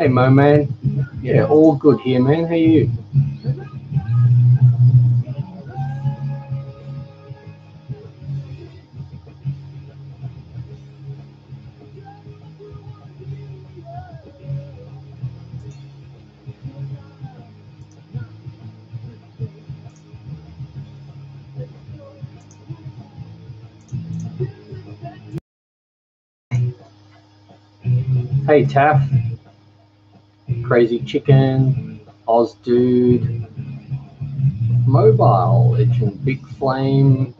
Hey, Mo, man. Yeah, all good here, man. How are you? Hey, Taff. Crazy Chicken. Oz Dude. Mobile Legend. Big Flame.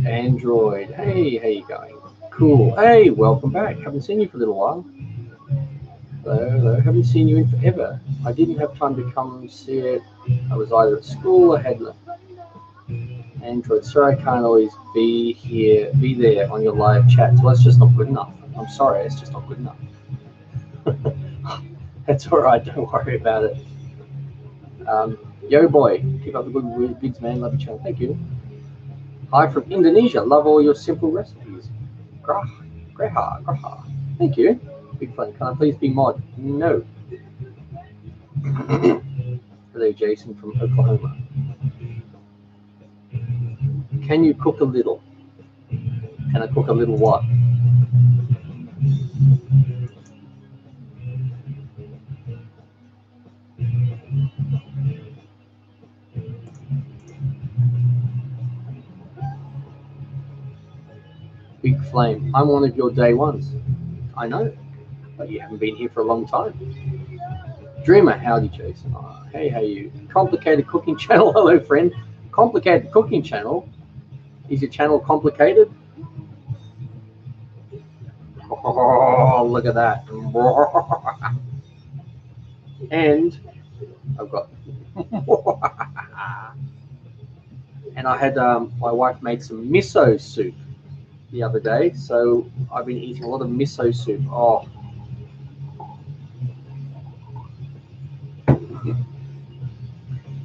Android. Hey, how you going? Cool. Hey, welcome back. Haven't seen you for a little while. Hello, hello. Haven't seen you in forever. I didn't have time to come see it. I was either at school or had Android. Sorry, I can't always be there on your live chat. So that's just not good enough. I'm sorry, it's just not good enough. That's all right. Don't worry about it. Yo, boy, keep up the good gigs, man. Love your channel. Thank you. Hi from Indonesia. Love all your simple recipes. Graha. Thank you. Big fun. Can I please be mod? No. Hello, Jason from Oklahoma. Can you cook a little? Can I cook a little what? Big Flame. I'm one of your day ones. I know, but you haven't been here for a long time. Dreamer, howdy, Jason. Hey, how you? Complicated Cooking Channel. Hello, friend. Complicated Cooking Channel. Is your channel complicated? Oh, look at that. And I've got and I had my wife made some miso soup the other day, so I've been eating a lot of miso soup. Oh,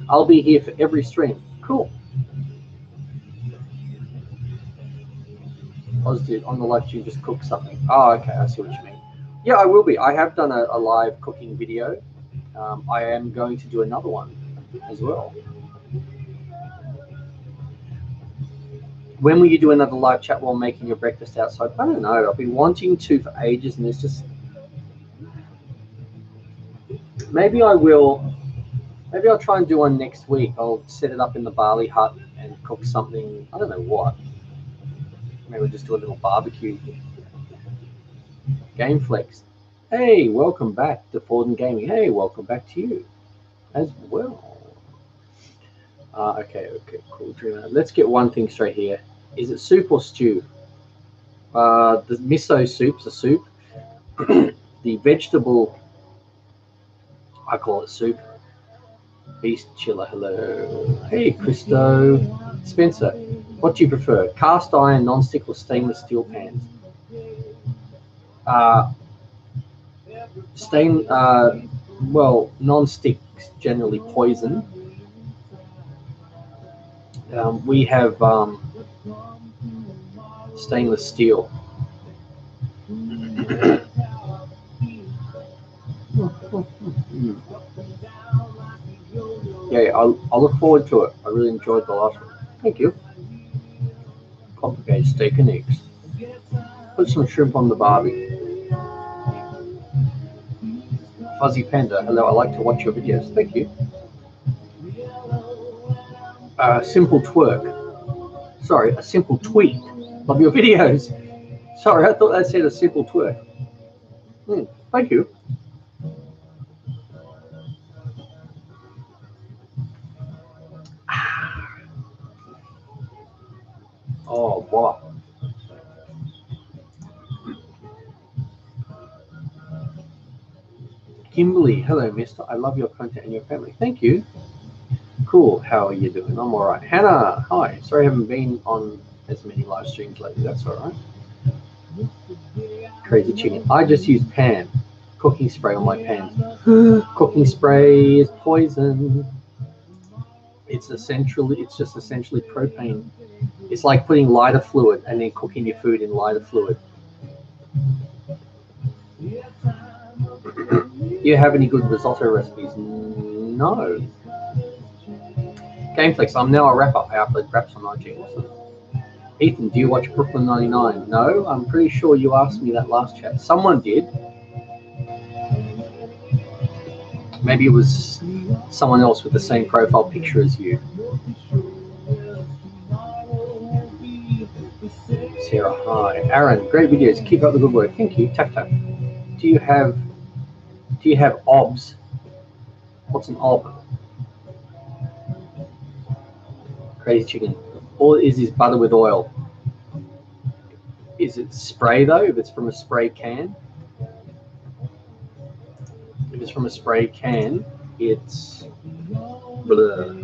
I'll be here for every stream. Cool. Positive on the live stream, just cook something. Oh, okay, I see what you mean. Yeah, I will be. I have done a live cooking video. I am going to do another one as well. When will you do another live chat while making your breakfast outside? I don't know. I've been wanting to for ages, and it's just maybe I will. Maybe I'll try and do one next week. I'll set it up in the Bali hut and cook something. I don't know what. Maybe we'll just do a little barbecue. Gameflex. Hey, welcome back to Forden Gaming. Hey, welcome back to you as well. Okay, cool. Let's get one thing straight here. Is it soup or stew? The miso soup's a soup. The vegetable, I call it soup. Beast Chiller, hello. Hey, Christo. Spencer, what do you prefer? Cast iron, non-stick, or stainless steel pans? Well, non-stick's generally poison. We have stainless steel. Yeah, I'll look forward to it. I really enjoyed the last one. Thank you. Complicated steak and eggs. Put some shrimp on the barbie. Fuzzy Panda, hello, I like to watch your videos. Thank you. Simple twerk. Sorry, a simple tweet. Love your videos. Sorry, I thought that said a simple twerk. Thank you. Oh, wow. Kimberly, hello, mister. I love your content and your family. Thank you. Cool. How are you doing? I'm all right. Hannah, hi. Sorry I haven't been on as many live streams lately. That's all right. Crazy chicken. I just use pan. Cooking spray on my pans. Cooking spray is poison. It's just essentially propane. It's like putting lighter fluid and then cooking your food in lighter fluid. Do you have any good risotto recipes? No. Gameflex, I'm now a rapper. I upload raps on IG. Awesome. Ethan, do you watch Brooklyn 99? No, I'm pretty sure you asked me that last chat. Someone did. Maybe it was someone else with the same profile picture as you. Sarah, hi. Aaron, great videos. Keep up the good work. Thank you. Tap tap. Do you have OBS? What's an OB? Crazy chicken. All it is butter with oil. Is it spray though? If it's from a spray can? If it's from a spray can, it's blah.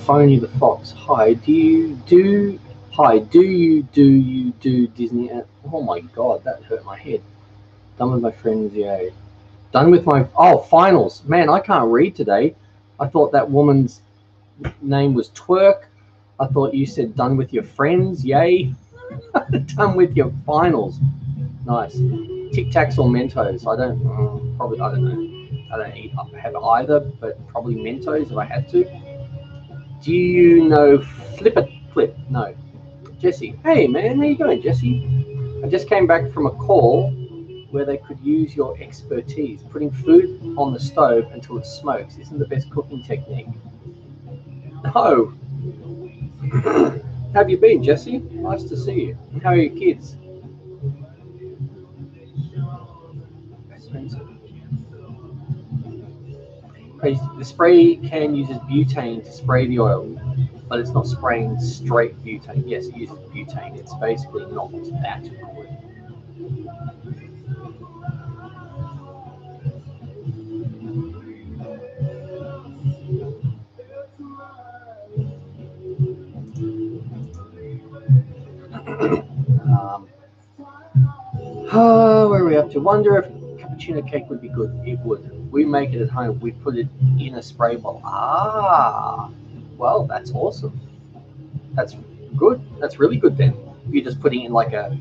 Phony the Fox. Hi, do you do Disney? Oh my god, that hurt my head. Done with my friends, yay. Done with my finals. Man, I can't read today. I thought that woman's name was Twerk. I thought you said done with your friends, yay. Done with your finals. Nice. Tic Tacs or Mentos? I don't know. I don't have either, but probably Mentos if I had to. Do you know Flip? No. Jesse. Hey man, how you going, Jesse? I just came back from a call where they could use your expertise. Putting food on the stove until it smokes isn't the best cooking technique. No. How have you been, Jesse? Nice to see you. And how are your kids? The spray can uses butane to spray the oil, but it's not spraying straight butane. Yes, it uses butane. It's basically not that good. Where are we up to? Wonder if cappuccino cake would be good. It would. We make it at home. We put it in a spray bottle. Well, that's awesome. That's good. That's really good then. You're just putting it in like a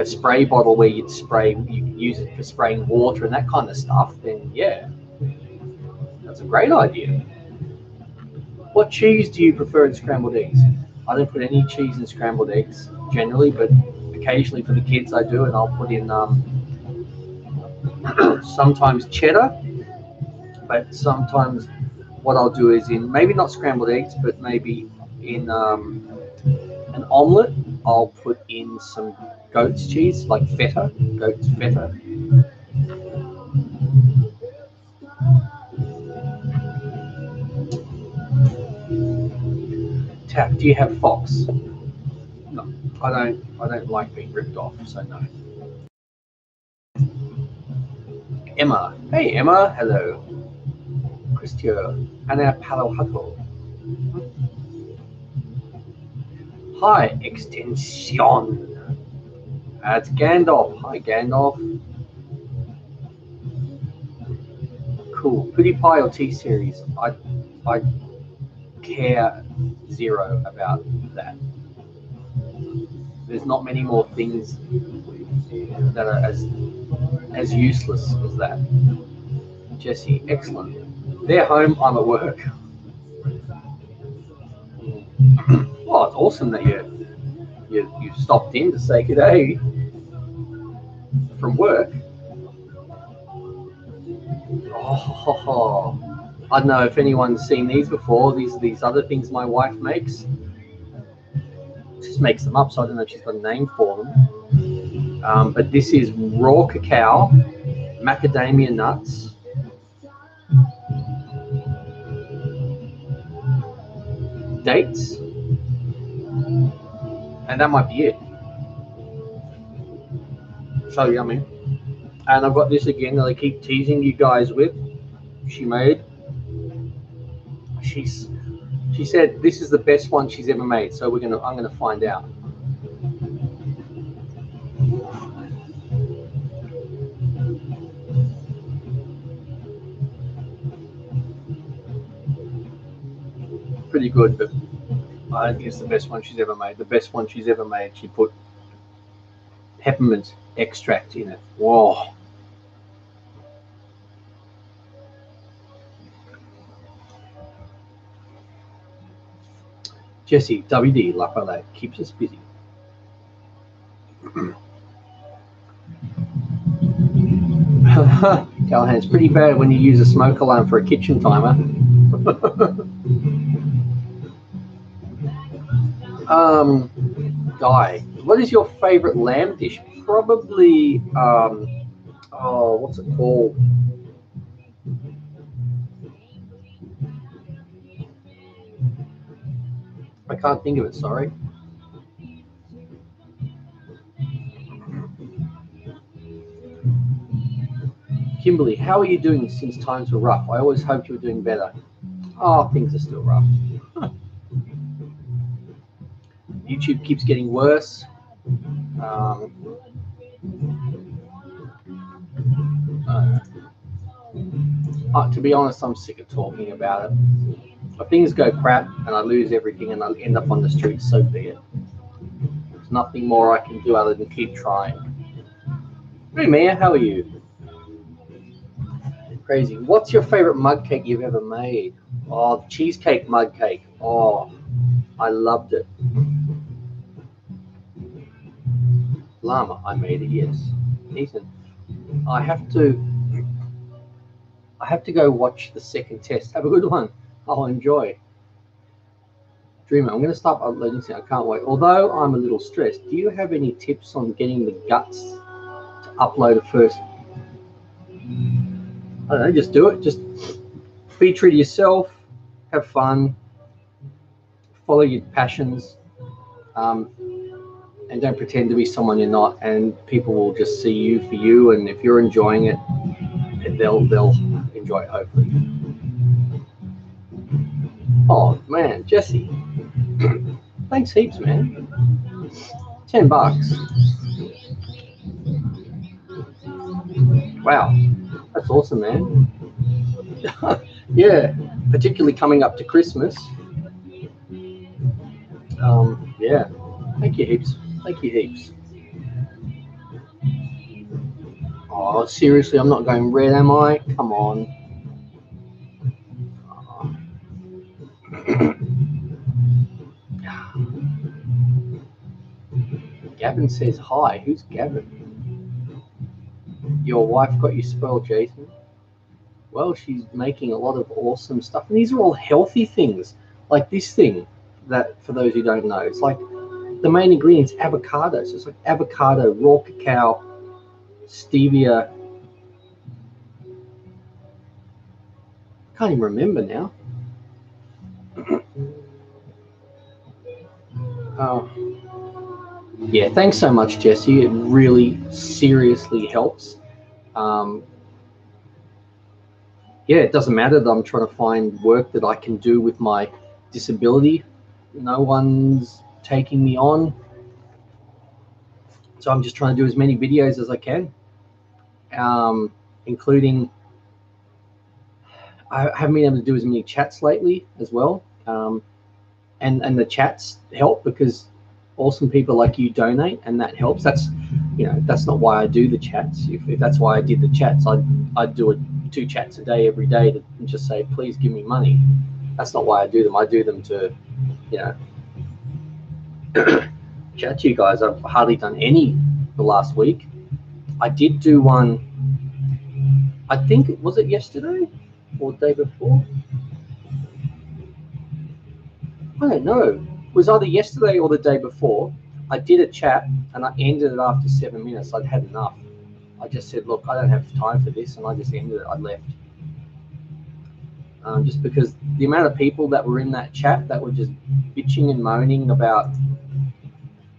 spray bottle where you use it for spraying water and that kind of stuff. Then yeah, that's a great idea. What cheese do you prefer in scrambled eggs? I don't put any cheese in scrambled eggs generally, but occasionally for the kids I do, and I'll put in sometimes cheddar, but sometimes what I'll do is in maybe not scrambled eggs, but maybe in an omelette, I'll put in some goat's cheese, like feta, goat's feta. Tap, do you have Fox? No, I don't like being ripped off, so no. Emma. Hey Emma, hello. Christian. Ana Palo Hato. Hi, Extension. That's Gandalf. Hi Gandalf. Cool. PewDiePie or T-Series? I care zero about that. There's not many more things that are as useless as that. Jesse, excellent. They're home, I'm at work. Well, it's awesome that you stopped in to say good day from work. I don't know if anyone's seen these before. These other things my wife makes. Just makes them up, so I don't know if she's got a name for them. But this is raw cacao, macadamia nuts, dates, and that might be it. So yummy. And I've got this again that I keep teasing you guys with. she made. She said this is the best one she's ever made. So I'm gonna find out. Pretty good, but I don't think it's the best one she's ever made. The best one she's ever made, she put peppermint extract in it. Whoa. Jesse, WD, La Palette, keeps us busy. Callahan, it's pretty bad when you use a smoke alarm for a kitchen timer. Guy, what is your favorite lamb dish? Probably, what's it called? I can't think of it, sorry. Kimberly, how are you doing since times were rough? I always hoped you were doing better. Oh, things are still rough. YouTube keeps getting worse. To be honest, I'm sick of talking about it. If things go crap and I lose everything and I end up on the streets, so be it. There's nothing more I can do other than keep trying. Hey, Mia, how are you? Crazy. What's your favorite mug cake you've ever made? Oh, cheesecake mug cake. Oh, I loved it. Llama, I made it, yes. Ethan, I have to go watch the second test. Have a good one. I'll enjoy. Dreamer, I'm going to stop uploading soon. I can't wait. Although I'm a little stressed, do you have any tips on getting the guts to upload it first? I don't know, just do it. Just be true to yourself. Have fun. Follow your passions. And don't pretend to be someone you're not. And people will just see you for you. And if you're enjoying it, they'll enjoy it, hopefully. Oh, man, Jesse. Thanks heaps, man. $10. Wow, that's awesome, man. Yeah, particularly coming up to Christmas. Yeah, thank you heaps. Thank you heaps. Oh, seriously, I'm not going red, am I? Come on. Gavin says hi. Who's Gavin? Your wife got you spoiled, Jason? Well, she's making a lot of awesome stuff. And these are all healthy things. Like this thing, that for those who don't know, it's like the main ingredient's avocado. So it's like avocado, raw cacao, stevia. I can't even remember now. Yeah, thanks so much, Jesse. It really seriously helps. Yeah, it doesn't matter that I'm trying to find work that I can do with my disability. No one's taking me on. So I'm just trying to do as many videos as I can, including I haven't been able to do as many chats lately as well. And the chats help because awesome people like you donate, and that helps. That's, you know, that's not why I do the chats. If that's why I did the chats, I'd do 2 chats a day every day to just say, please give me money. That's not why I do them. I do them to, you know, chat to you guys. I've hardly done any the last week. I did do one, I think, was it yesterday or the day before? I don't know. It was either yesterday or the day before. I did a chat and I ended it after 7 minutes. I'd had enough. I just said, look, I don't have time for this, and I just ended it. I left. Just because the amount of people that were in that chat that were just bitching and moaning about,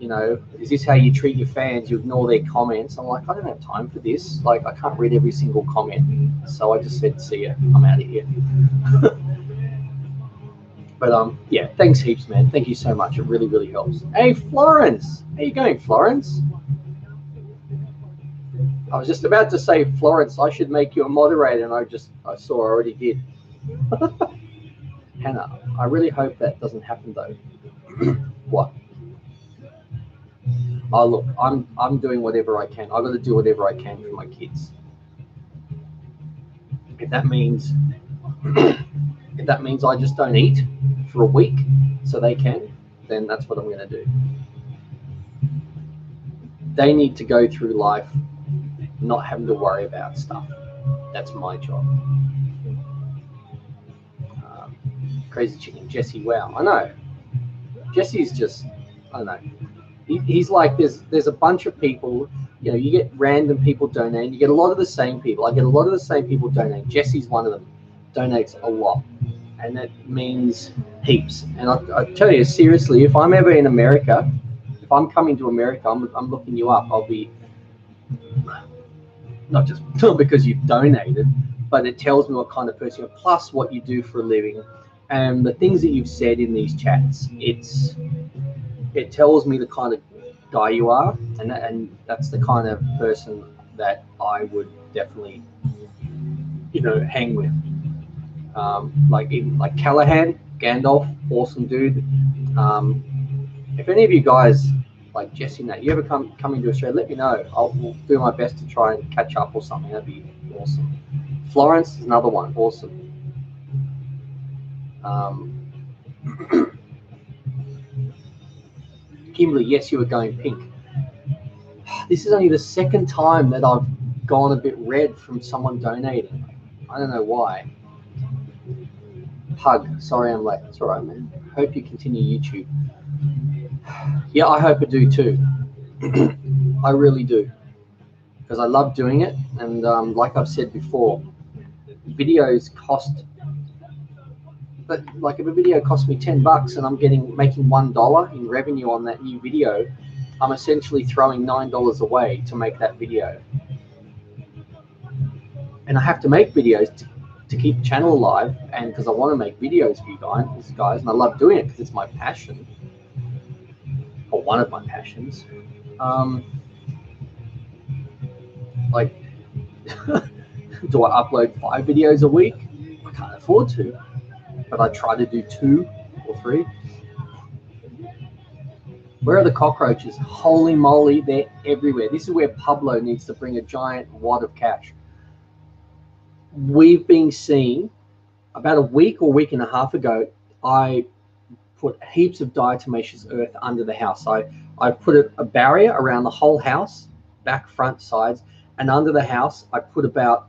you know, is this how you treat your fans? You ignore their comments. I'm like, I don't have time for this. Like, I can't read every single comment. So I just said, see ya, I'm out of here. But yeah, thanks heaps, man. Thank you so much. It really, really helps. Hey, Florence, how you going, Florence? I was just about to say, Florence, I should make you a moderator, and I saw I already did. Hannah, I really hope that doesn't happen though. What? Oh look, I'm doing whatever I can. I've got to do whatever I can for my kids. If that means I just don't eat for a week so they can, then that's what I'm going to do. They need to go through life not having to worry about stuff. That's my job. Crazy Chicken, Jesse, wow. I know. Jesse's just, I don't know. He's like, there's a bunch of people, you know, you get random people donating. You get a lot of the same people. I get a lot of the same people donating. Jesse's one of them, donates a lot. And that means heaps. And I tell you, seriously, if I'm ever in America, if I'm coming to America, I'm looking you up. I'll be, not because you've donated, but it tells me what kind of person you are, plus what you do for a living. And the things that you've said in these chats, it tells me the kind of guy you are, and that's the kind of person that I would definitely, you know, hang with. Like Callahan, Gandalf, awesome dude. If any of you guys like Jesse, Nat, you ever come into Australia, let me know. I'll do my best to try and catch up or something. That'd be awesome. Florence is another one, awesome. Kimberly, yes, you were going pink. This is only the second time that I've gone a bit red from someone donating. I don't know why. Pug, sorry I'm late. It's all right, man. Hope you continue YouTube. Yeah, I hope I do too. I really do, because I love doing it, and like I've said before, videos cost. But like, if a video costs me $10 and I'm making $1 in revenue on that new video, I'm essentially throwing $9 away to make that video. And I have to make videos to keep the channel alive, and because I want to make videos for you guys, and I love doing it because it's my passion, or one of my passions. Like, do I upload 5 videos a week? I can't afford to, but I try to do 2 or 3. Where are the cockroaches? Holy moly, they're everywhere. This is where Pablo needs to bring a giant wad of cash. We've been seeing, about a week or week and a half ago, I put heaps of diatomaceous earth under the house. I put a barrier around the whole house, back, front, sides, and under the house I put about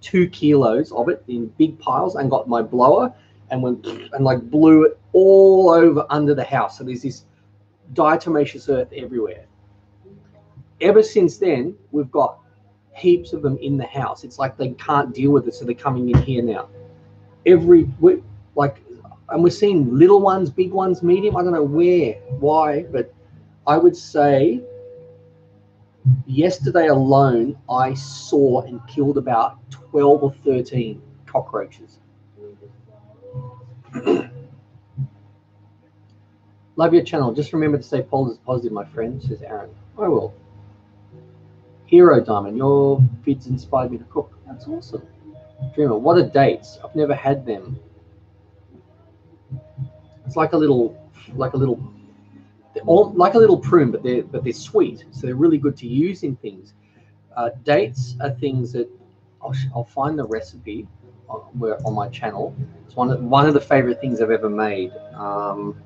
2 kilos of it in big piles, and got my blower and went and like blew it all over under the house. So there's this diatomaceous earth everywhere. Ever since then, we've got heaps of them in the house. It's like they can't deal with it, so they're coming in here now. And we're seeing little ones, big ones, medium. I don't know why, but I would say yesterday alone I saw and killed about 12 or 13 cockroaches. Love your channel. Just remember to stay positive, my friend, says Aaron. I will. Hero Diamond, your vids inspired me to cook. That's awesome. Dreamer, what are dates? I've never had them. It's like a little prune, but they're sweet, so they're really good to use in things. Dates are things that I'll find the recipe on my channel. It's one of the favorite things I've ever made. Oh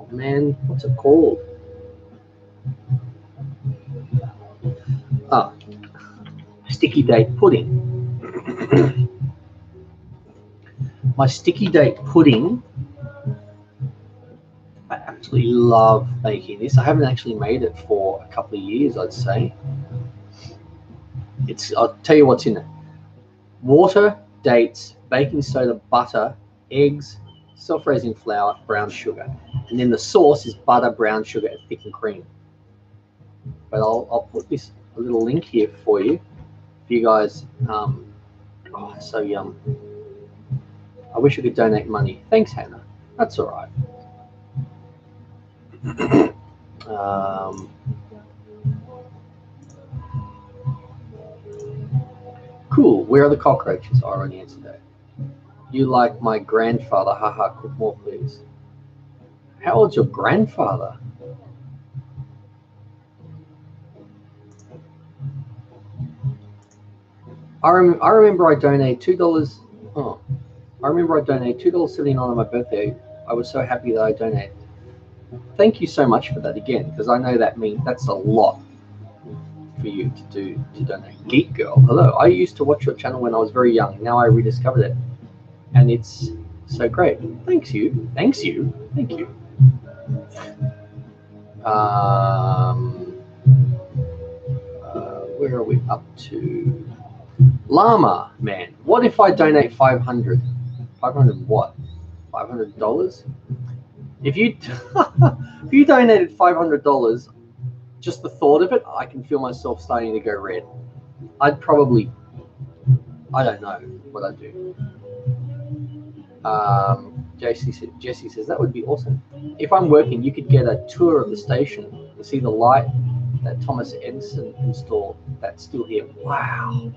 man, what's it called? Sticky date pudding. My sticky date pudding, I absolutely love making this. I haven't actually made it for a couple of years, I'd say. I'll tell you what's in it. Water, dates, baking soda, butter, eggs, self-raising flour, brown sugar, and then the sauce is butter, brown sugar, and thickened cream. But I'll put this a little link here for you guys. Oh, so yum. I wish I could donate money. Thanks, Hannah. That's all right. Cool. Where are the cockroaches? I already answered that. You like my grandfather? Haha. Cook more, please. How old's your grandfather? I remember I donated $2. Oh, I remember I donated $2.79 on my birthday. I was so happy that I donated. Thank you so much for that again, because I know that's a lot for you to donate. Geek Girl, hello. I used to watch your channel when I was very young. Now I rediscovered it, and it's so great. Thanks you. Thank you. Where are we up to? Llama man, what if I donate 500? 500 what? $500? If you if you donated $500, just the thought of it, I can feel myself starting to go red. I'd probably, I don't know what I'd do. Jesse says that would be awesome. If I'm working, you could get a tour of the station and see the light that Thomas Edison installed. That's still here. Wow,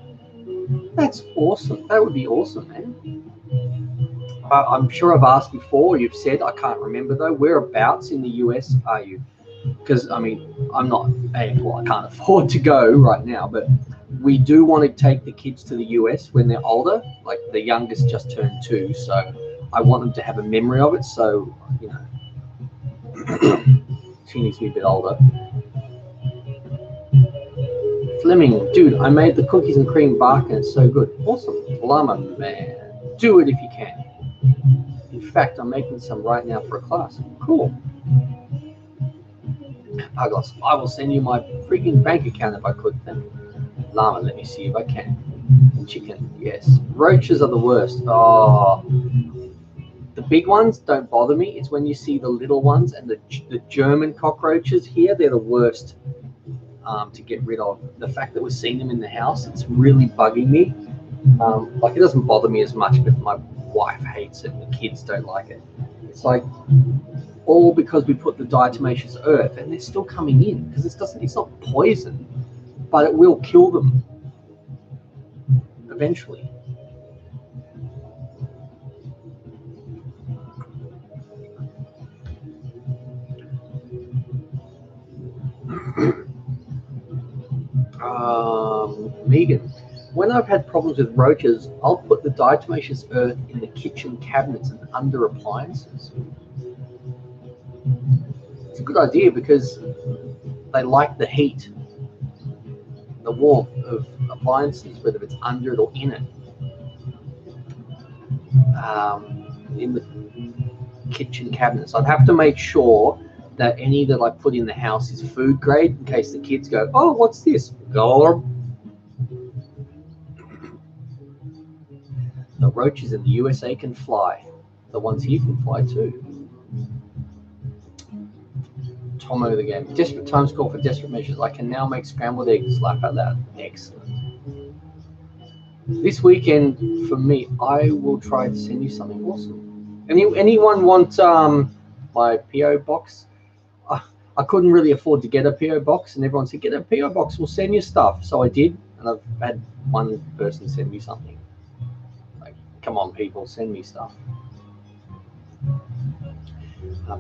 that's awesome. That would be awesome, man. I'm sure I've asked before. You've said, I can't remember though. Whereabouts in the US are you? Because I mean, I can't afford to go right now, but we do want to take the kids to the US when they're older. Like the youngest just turned 2, so I want them to have a memory of it. So you know, she needs to be a bit older. Fleming, dude, I made the cookies and cream bark and it's so good. Awesome. Llama man, do it if you can. In fact, I'm making some right now for a class. Cool. Pagos, I will send you my freaking bank account if I could then. Llama, let me see if I can. Chicken, yes. Roaches are the worst. Oh, the big ones don't bother me. It's when you see the little ones and the German cockroaches here, they're the worst to get rid of. The fact that we're seeing them in the house, it's really bugging me. Like it doesn't bother me as much, but my wife hates it and the kids don't like it. It's like all because we put the diatomaceous earth and they're still coming in because it's not poison, but it will kill them eventually. Megan, when I've had problems with roaches, I'll put the diatomaceous earth in the kitchen cabinets and under appliances. It's a good idea because they like the heat, the warmth of appliances, whether it's under it or in it. In the kitchen cabinets, I'd have to make sure that any that I put in the house is food grade in case the kids go, oh, what's this? Garb. The roaches in the USA can fly. The ones here can fly too. Tomo the game. Desperate times call for desperate measures. I can now make scrambled eggs. Laugh out loud. Excellent. This weekend for me, I will try to send you something awesome. Anyone want my PO box? I couldn't really afford to get a PO box, and everyone said, get a PO box, we'll send you stuff. So I did, and I've had one person send me something. Like, come on, people, send me stuff.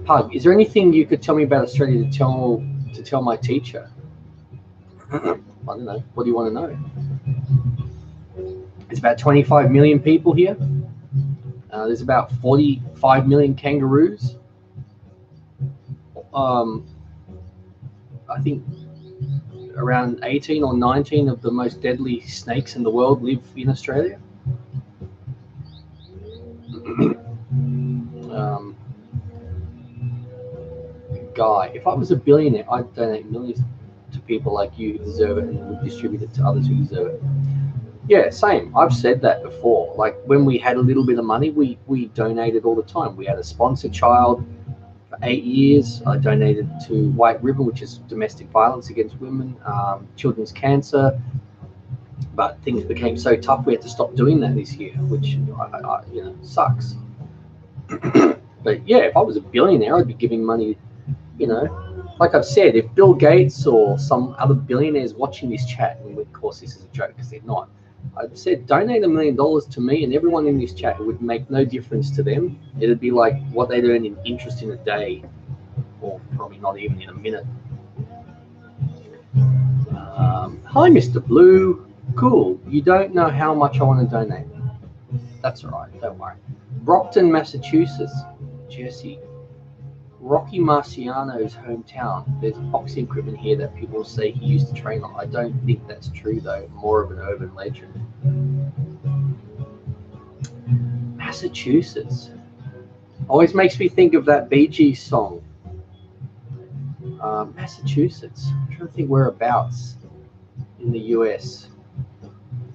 Pug, is there anything you could tell me about Australia to tell my teacher? I don't know. What do you want to know? There's about 25 million people here. There's about 45 million kangaroos. I think around 18 or 19 of the most deadly snakes in the world live in Australia. Guy, if I was a billionaire, I'd donate millions to people like you who deserve it and would distribute it to others who deserve it. Yeah, same. I've said that before. Like when we had a little bit of money, we donated all the time. We had a sponsor child for 8 years. I donated to White River, which is domestic violence against women, children's cancer. But things became so tough, we had to stop doing that this year, which sucks. But yeah, if I was a billionaire, I'd be giving money. Like I've said, if Bill Gates or some other billionaires watching this chat, and of course this is a joke because they're not, I've said donate $1 million to me and everyone in this chat. It would make no difference to them. It'd be like what they'd earn in interest in a day, or probably not even in a minute. Hi, Mr. Blue. Cool. You don't know how much I want to donate. That's all right. Don't worry. Brockton, Massachusetts. Jesse. Rocky Marciano's hometown. There's boxing equipment here that people say he used to train on. I don't think that's true, though. More of an urban legend. Massachusetts. Always makes me think of that Bee Gees song. Massachusetts. I'm trying to think whereabouts in the US.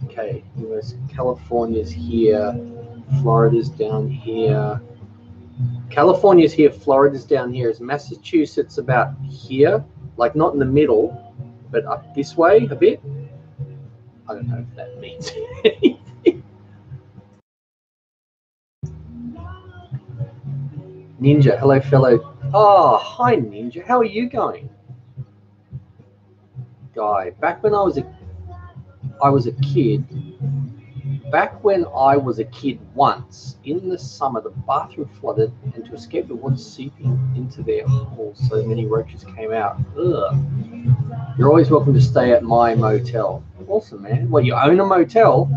Okay, US. California's here. Florida's down here. California's here, Florida's down here. Is Massachusetts about here? Like not in the middle, but up this way a bit? I don't know if that means anything. Ninja, hello fellow. Oh, hi Ninja, how are you going? Guy, back when I was a kid, once, in the summer, the bathroom flooded, and to escape the water seeping into their holes, so many roaches came out. Ugh. You're always welcome to stay at my motel. Awesome, man. Well, you own a motel?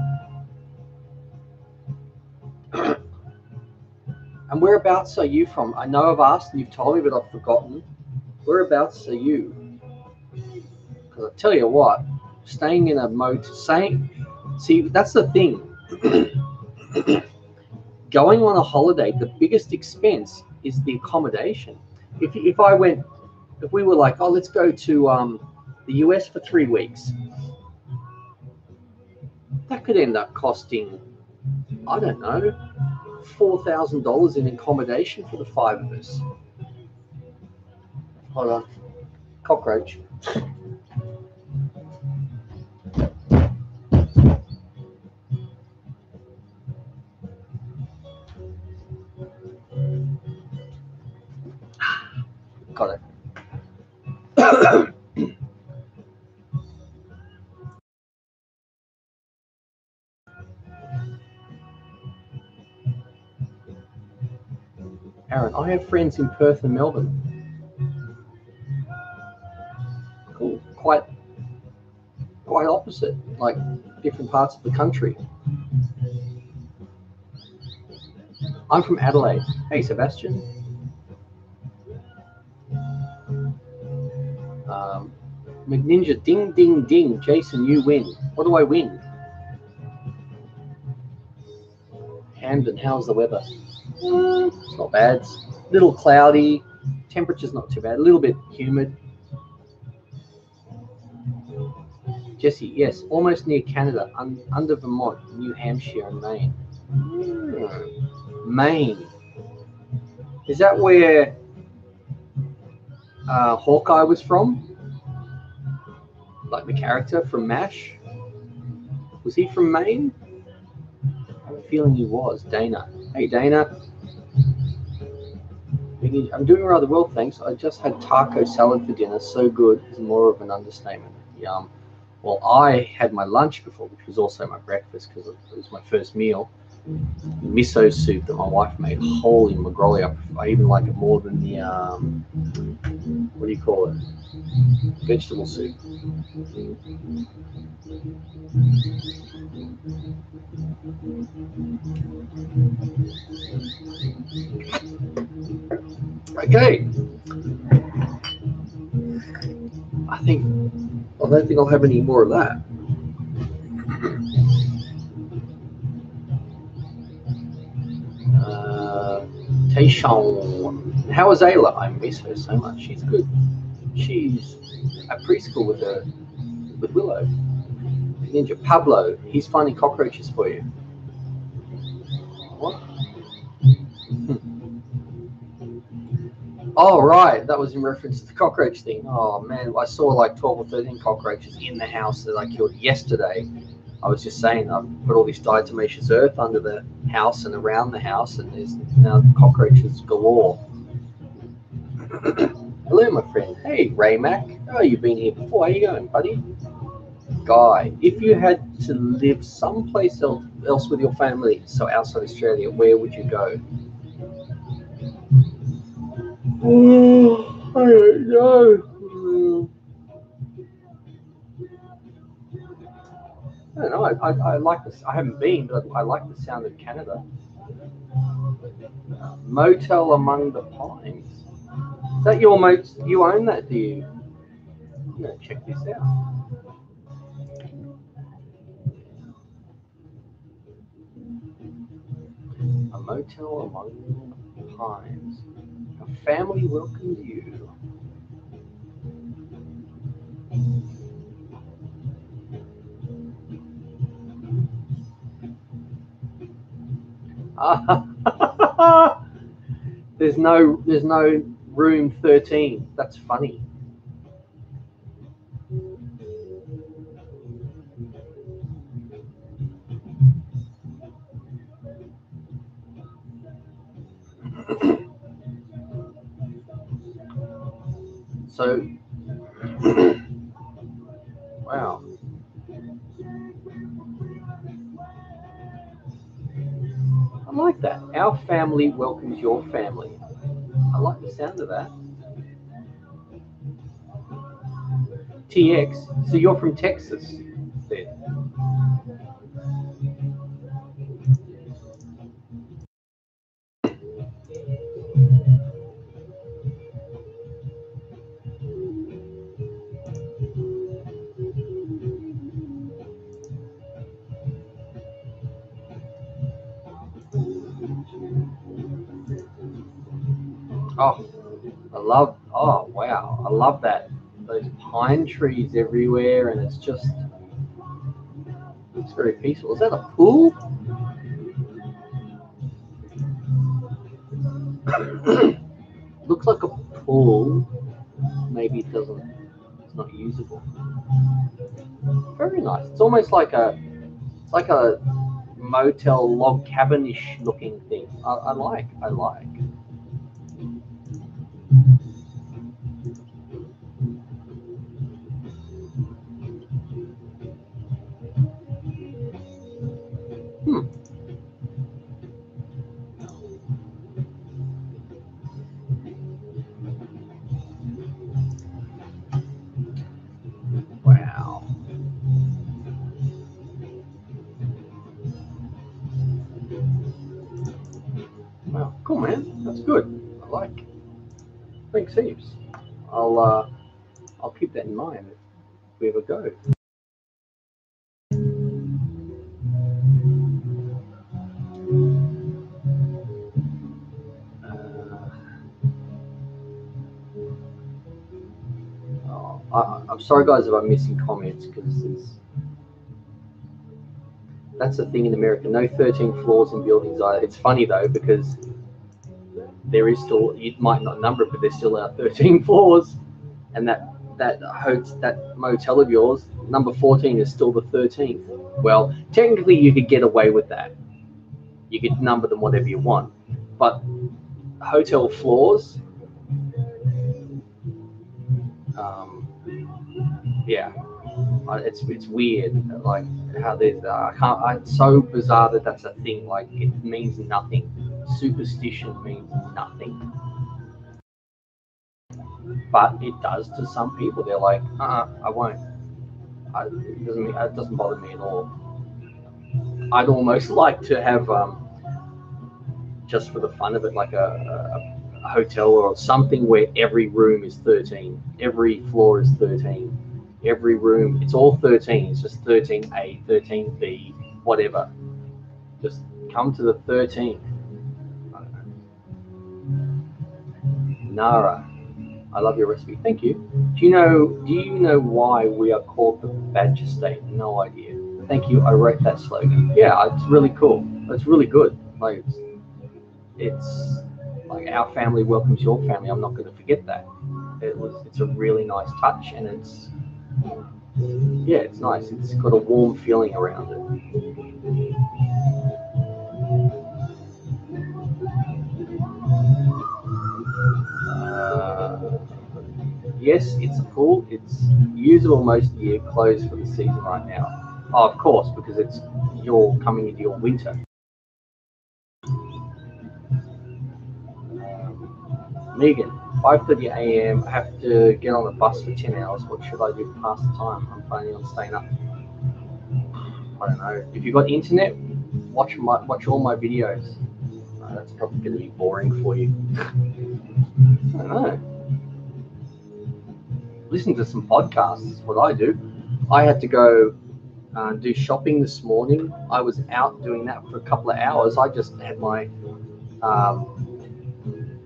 And whereabouts are you from? I know I've asked and you've told me, but I've forgotten. Whereabouts are you? Because I tell you what, staying in a motel, see, that's the thing. Going on a holiday, the biggest expense is the accommodation. If we were like, oh, let's go to the US for 3 weeks, that could end up costing, I don't know, $4,000 in accommodation for the 5 of us. Hold on, cockroach. Got it. Aaron, I have friends in Perth and Melbourne. Cool. Quite opposite, like different parts of the country. I'm from Adelaide. Hey, Sebastian. McNinja, ding, ding, ding. Jason, you win. What do I win? Hamden, how's the weather? It's not bad. It's a little cloudy. Temperature's not too bad. A little bit humid. Jesse, yes, almost near Canada, under Vermont, New Hampshire, and Maine. Maine. Is that where Hawkeye was from? Like the character from MASH? Was he from Maine? I have a feeling he was. Dana. Hey, Dana. I'm doing rather well, thanks. I just had taco salad for dinner. So good is more of an understatement. Yum. Well, I had my lunch before, which was also my breakfast because it was my first meal. Miso soup that my wife made. Holy magroli. I even like it more than the, what do you call it? Vegetable soup. Okay. I don't think I'll have any more of that. Tayshawn. How is Ayla? I miss her so much. She's good. She's at preschool with Willow. Ninja Pablo, he's finding cockroaches for you. What? Oh, right. That was in reference to the cockroach thing. Oh, man. I saw like 12 or 13 cockroaches in the house that I killed yesterday. I was just saying, I put all this diatomaceous earth under the house and around the house, and there's now cockroaches galore. Hello, my friend. Hey, Raymac. Oh, you've been here before. How you going, buddy? Guy, if you had to live someplace else with your family, so outside Australia, where would you go? Oh, I don't know. I don't know. I like this. I haven't been, but I like the sound of Canada. Motel Among the Pines. Is that your motel? You own that, do you? I'm gonna check this out. A motel among the pines. A family welcomed you. There's no room 13. That's funny. So, wow. I like that. Our family welcomes your family. I like the sound of that. TX. So you're from Texas, then? Oh, oh, wow. I love that. Those pine trees everywhere, and it's very peaceful. Is that a pool? Looks like a pool. Maybe it's not usable. Very nice. It's almost like a motel log cabin-ish looking thing. I like. Wow. Wow. Cool, man. That's good. I like. Thanks heaps. I'll keep that in mind if we ever go. I'm sorry, guys, if I'm missing comments because that's the thing in America. No 13 floors in buildings either. It's funny though because there is still, you might not number it, but there's still 13 floors, and that motel of yours, number 14, is still the 13th. Well, technically, you could get away with that. You could number them whatever you want, but hotel floors, yeah, it's weird. Like how there's it's so bizarre that that's a thing. Like it means nothing. Superstition means nothing, but it does to some people. They're like, I won't. It doesn't bother me at all. I'd almost like to have just for the fun of it, like a hotel or something where every room is 13, every floor is 13, every room, it's all 13. It's just 13A, 13B, whatever. Just come to the 13th. I don't know. Nara, I love your recipe. Thank you. Do you know why we are called the Badger State? No idea. Thank you. I wrote that slogan. Yeah, it's really cool. It's really good. Like it's like our family welcomes your family. I'm not going to forget that. It's a really nice touch, and it's nice. It's got a warm feeling around it. Yes, it's full. It's usable most of the year, closed for the season right now. Oh, of course, because you're coming into your winter. Megan, 5:30 a.m. I have to get on the bus for 10 hours. What should I do past the time? I'm planning on staying up. I don't know. If you've got internet, watch all my videos. That's probably going to be boring for you. I don't know. Listen to some podcasts is what I do. I had to go do shopping this morning. I was out doing that for a couple of hours. I just had my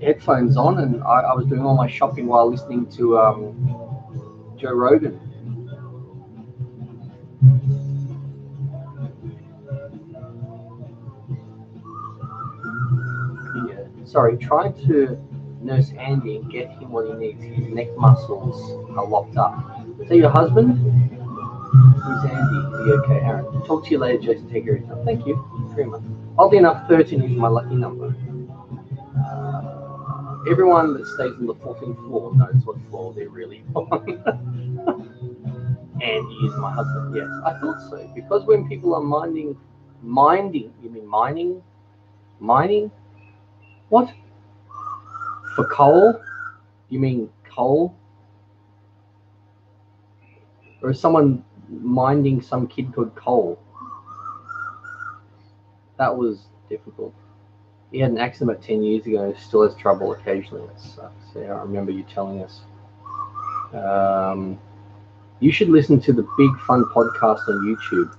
headphones on, and I was doing all my shopping while listening to Joe Rogan. Yeah. Sorry, trying to nurse Andy and get him what he needs. His neck muscles are locked up. Is that your husband? Who's Andy? Is he okay, Aaron? Talk to you later, Jason. Take care of yourself. Thank you very much. Oddly enough, 13 is my lucky number. Everyone that stays on the 14th floor knows what floor they're really on. Andy is my husband. Yes, I thought so. Because when people are minding, you mean mining? Mining? What? For coal? You mean coal? Or is someone minding some kid called Cole? That was difficult. He had an accident about 10 years ago and still has trouble occasionally. That sucks. Yeah, I remember you telling us. You should listen to the Big Fun podcast on YouTube.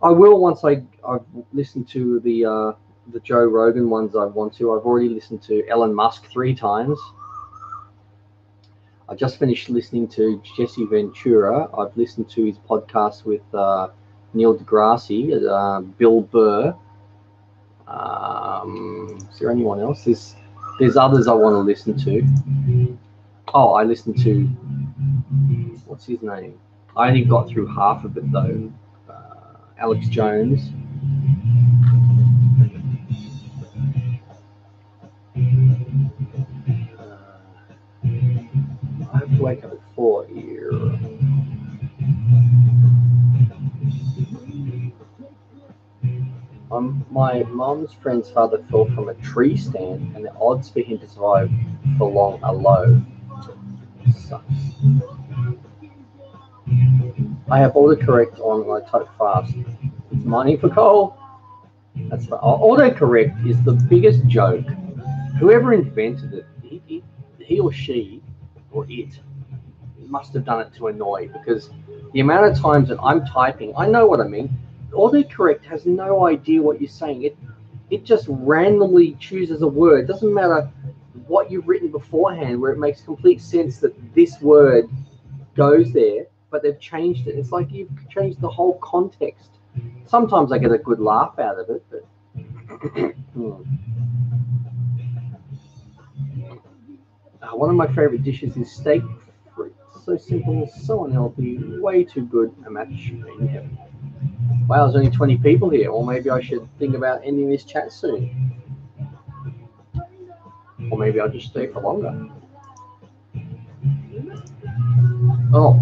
I will once I've listened to the Joe Rogan ones I want to. I've already listened to Elon Musk 3 times. I just finished listening to Jesse Ventura. I've listened to his podcast with Neil deGrasse, Bill Burr. Is there anyone else? There's others I want to listen to. Oh, I listened to, what's his name? I only got through half of it though. Alex Jones. I have to wake up at 4 here. My mom's friend's father fell from a tree stand, and the odds for him to survive for long are low. Sucks. I have autocorrect on when I type fast. It's mining for coal. That's right. Autocorrect is the biggest joke. Whoever invented it, he or she, or it, must have done it to annoy, because the amount of times that I'm typing, I know what I mean. Autocorrect has no idea what you're saying. It just randomly chooses a word. It doesn't matter what you've written beforehand, where it makes complete sense that this word goes there, but they've changed it. It's like you've changed the whole context. Sometimes I get a good laugh out of it, but one of my favorite dishes is steak frites. So simple, so unhealthy, way too good. A match made in heaven. Wow, there's only 20 people here. Or maybe I should think about ending this chat soon. Or maybe I'll just stay for longer. Oh.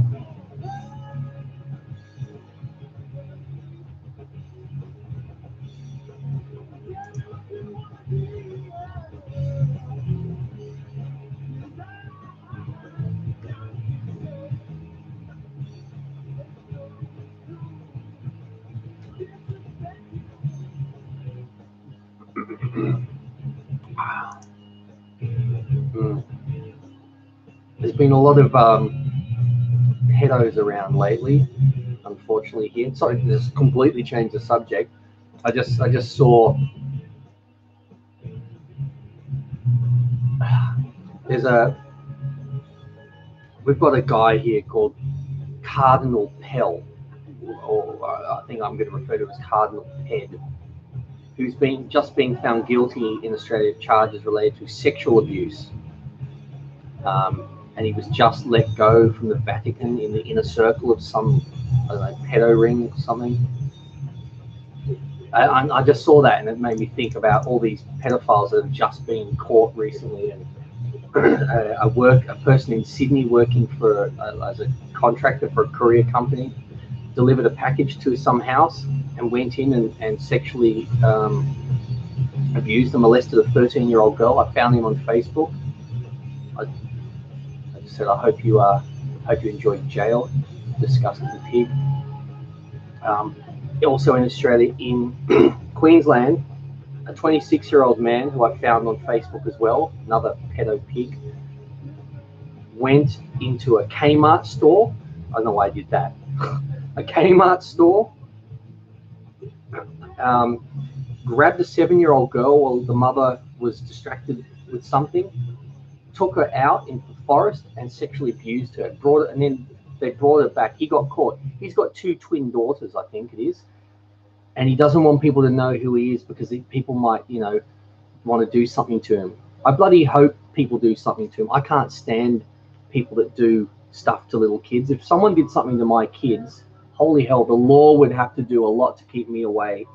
There's been a lot of pedos around lately, unfortunately here. Sorry to just completely change the subject. I just saw we've got a guy here called Cardinal Pell. or I think I'm going to refer to as Cardinal Ped, who's just been found guilty in Australia of charges related to sexual abuse. And he was just let go from the Vatican in the inner circle of some, I don't know, pedo ring or something. I just saw that and it made me think about all these pedophiles that have just been caught recently. And a person in Sydney working for as a contractor for a courier company delivered a package to some house and went in and sexually abused and molested a 13-year-old girl. I found him on Facebook. I just said, I hope you enjoyed jail, disgusting pig. Also in Australia, in Queensland, a 26-year-old man who I found on Facebook as well, another pedo pig, went into a Kmart store. I don't know why I did that. A Kmart store, grabbed a 7-year-old girl while the mother was distracted with something, took her out into the forest and sexually abused her. And then they brought her back. He got caught. He's got 2 twin daughters, I think it is. And he doesn't want people to know who he is because people might, want to do something to him. I bloody hope people do something to him. I can't stand people that do stuff to little kids. If someone did something to my kids, holy hell, the law would have to do a lot to keep me away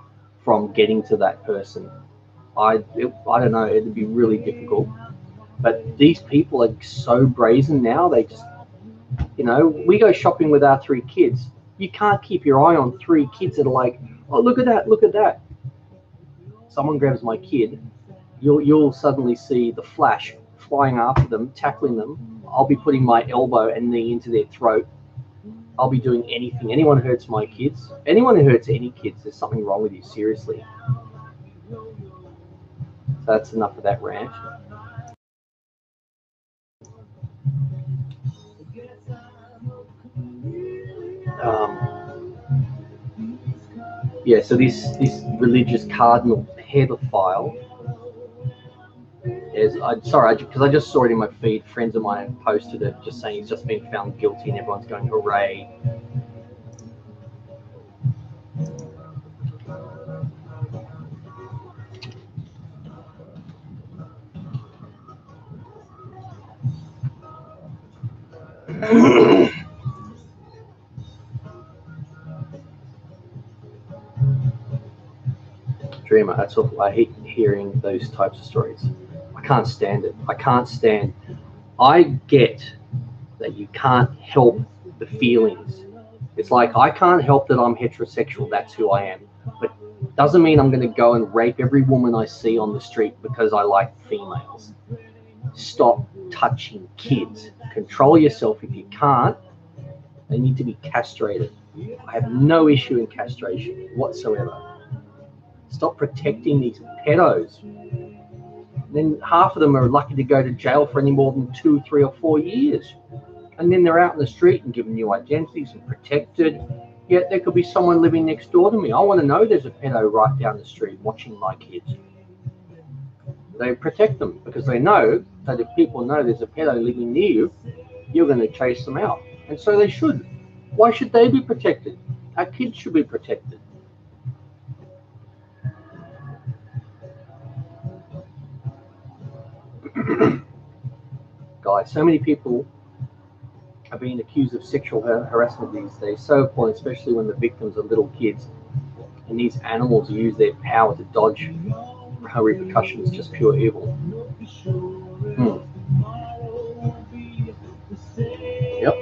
from getting to that person. I don't know, it'd be really difficult. But these people are so brazen now. They just, we go shopping with our 3 kids. You can't keep your eye on 3 kids that are like, oh, look at that, look at that. Someone grabs my kid, you'll suddenly see the flash flying after them, tackling them. I'll be putting my elbow and knee into their throat. I'll be doing anything. Anyone who hurts my kids, anyone who hurts any kids, there's something wrong with you, seriously. So that's enough of that rant. Yeah, so this religious cardinal pedophile is, because I just saw it in my feed. Friends of mine have posted it, just saying he's just been found guilty, and everyone's going hooray. Dreamer, that's awful. I hate hearing those types of stories. I can't stand it. I get that you can't help the feelings. It's like, I can't help that I'm heterosexual. That's who I am. But doesn't mean I'm going to go and rape every woman I see on the street because I like females. Stop touching kids. Control yourself. If you can't, they need to be castrated. I have no issue in castration whatsoever. Stop protecting these pedos. Then half of them are lucky to go to jail for any more than 2, 3, or 4 years. And then they're out in the street and given new identities and protected. Yet there could be someone living next door to me. I want to know there's a pedo right down the street watching my kids. They protect them because they know that if people know there's a pedo living near you, you're going to chase them out. And so they should. Why should they be protected? Our kids should be protected. Guys, so many people are being accused of sexual harassment these days. So appalling, especially when the victims are little kids. And these animals use their power to dodge repercussions, just pure evil. Yep.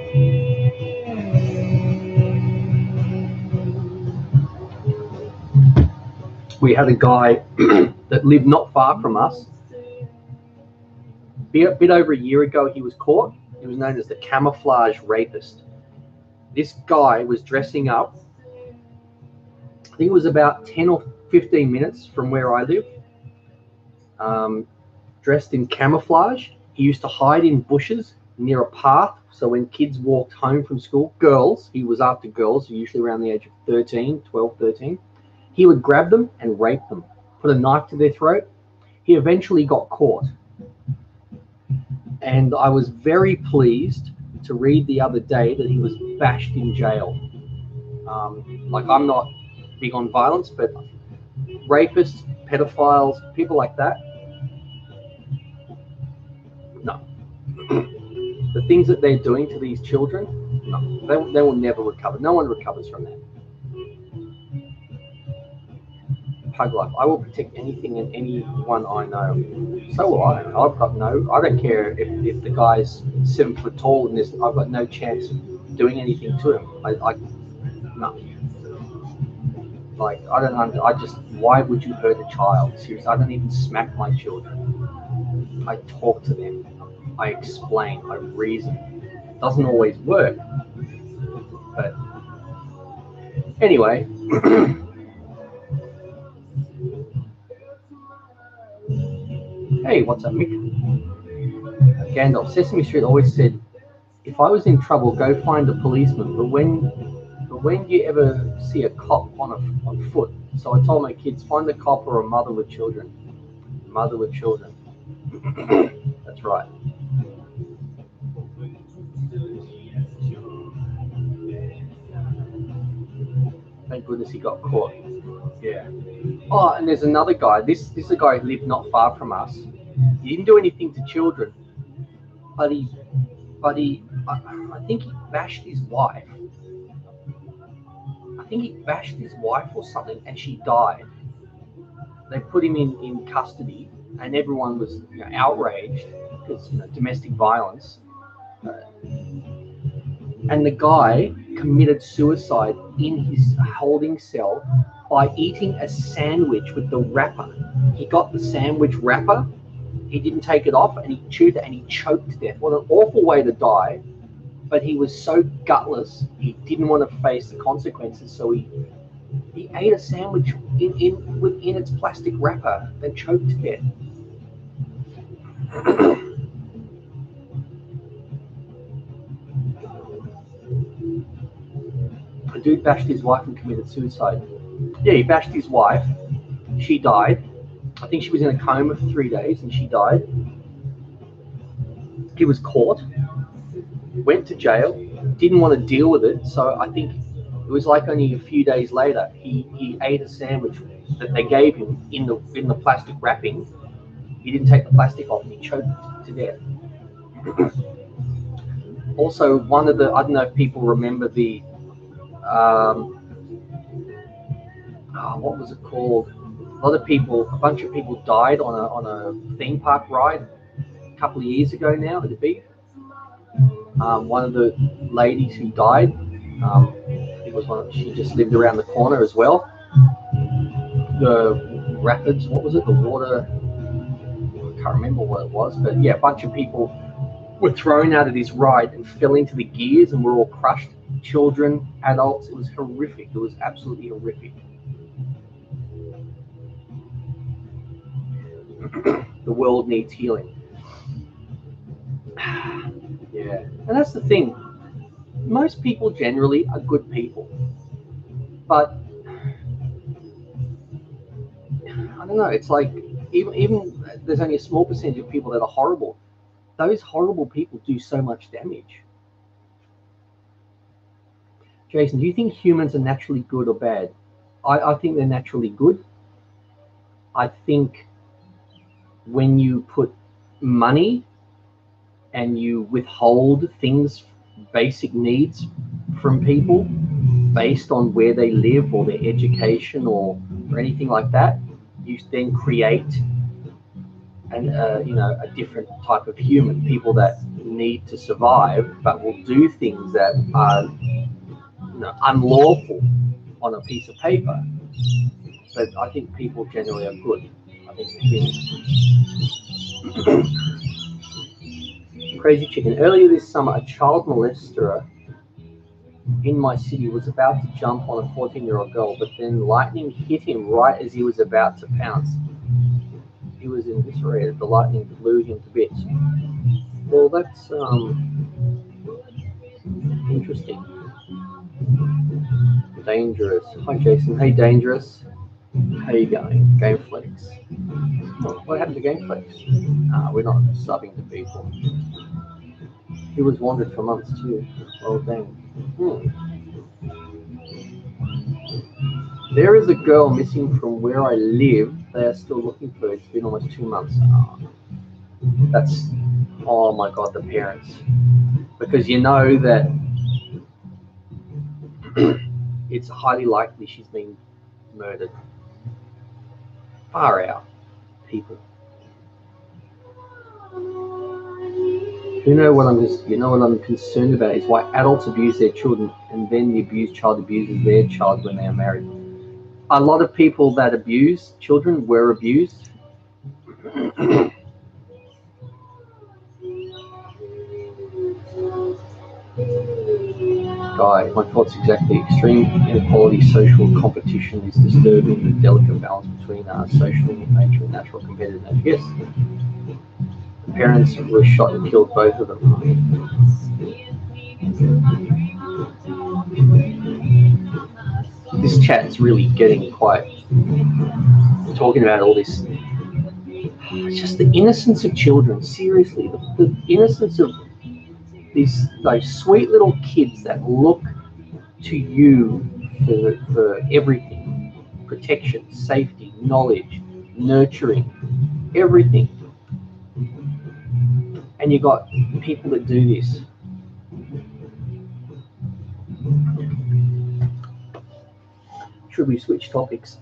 We had a guy that lived not far from us. A bit over a year ago, he was caught. He was known as the camouflage rapist. This guy was dressing up. I think it was about 10 or 15 minutes from where I live. Dressed in camouflage. He used to hide in bushes near a path. So when kids walked home from school, girls, he was after girls, usually around the age of 12, 13. He would grab them and rape them, put a knife to their throat. He eventually got caught. And I was very pleased to read the other day that he was bashed in jail. Like, I'm not big on violence, but rapists, pedophiles, people like that, no. The things that they're doing to these children, no, they will never recover. No one recovers from that. Pug life. I will protect anything and anyone I know. So will I. I've got no. I don't care if the guy's 7 foot tall and I've got no chance of doing anything to him. No. Like, I don't. I just. Why would you hurt a child? Seriously, I don't even smack my children. I talk to them. I explain. I reason. It doesn't always work, but anyway. Hey, what's up, Mick? Gandalf, Sesame Street always said, if I was in trouble, go find a policeman. But when do you ever see a cop on foot? So I told my kids, find a cop or a mother with children. Mother with children. That's right. Thank goodness he got caught. Yeah. Oh, and there's another guy. This is a guy who lived not far from us. He didn't do anything to children, but I think he bashed his wife. I think he bashed his wife or something, and she died. They put him in custody, and everyone was outraged because domestic violence. And the guy committed suicide in his holding cell by eating a sandwich with the wrapper. He got the sandwich wrapper, he didn't take it off, and he chewed it and he choked to death. What an awful way to die. But he was so gutless, he didn't want to face the consequences, so he ate a sandwich within its plastic wrapper, then choked to death. The dude bashed his wife and committed suicide. Yeah, he bashed his wife. She died. I think she was in a coma for 3 days and she died. He was caught, went to jail, didn't want to deal with it, so I think it was like only a few days later he ate a sandwich that they gave him in the plastic wrapping. He didn't take the plastic off and he choked to death. Also, one of the, I don't know if people remember the what was it called? A bunch of people died on a theme park ride a couple of years ago now at the beach. One of the ladies who died, she just lived around the corner as well. The rapids, what was it? The water, I can't remember what it was, but yeah, a bunch of people were thrown out of this ride and fell into the gears and were all crushed. Children, adults, it was horrific. It was absolutely horrific. The world needs healing. Yeah, and that's the thing. Most people generally are good people, but I don't know. It's like even there's only a small percentage of people that are horrible. Those horrible people do so much damage. Jason, do you think humans are naturally good or bad? I think they're naturally good. I think when you put money and you withhold things, basic needs from people based on where they live or their education or anything like that, you then create a different type of human, people that need to survive but will do things that are unlawful on a piece of paper. But I think people generally are good. I think Crazy Chicken. Earlier this summer, a child molester in my city was about to jump on a 14-year-old girl, but then lightning hit him right as he was about to pounce. He was in disarray. The lightning blew him to bits. Well, that's interesting. Dangerous. Hi, Jason. Hey, Dangerous. How you going? Gameflex. What happened to Gameflex? We're not subbing to people. He was wanted for months too. Well, dang. There is a girl missing from where I live. They are still looking for her. It's been almost 2 months. That's, oh my God, the parents. Because you know that it's highly likely she's been murdered. Far out, people. You know what I'm concerned about is why adults abuse their children and then the abused child abuses their child when they are married. A lot of people that abuse children were abused. Guy, my thoughts exactly. Extreme inequality, social competition is disturbing the delicate balance between our social nature and natural competitiveness. Yes. The parents were shot and killed, both of them. This chat's really getting quite, talking about all this. It's just the innocence of children, seriously. The innocence of those sweet little kids that look to you for everything. Protection, safety, knowledge, nurturing, everything. And you got people that do this. Should we switch topics?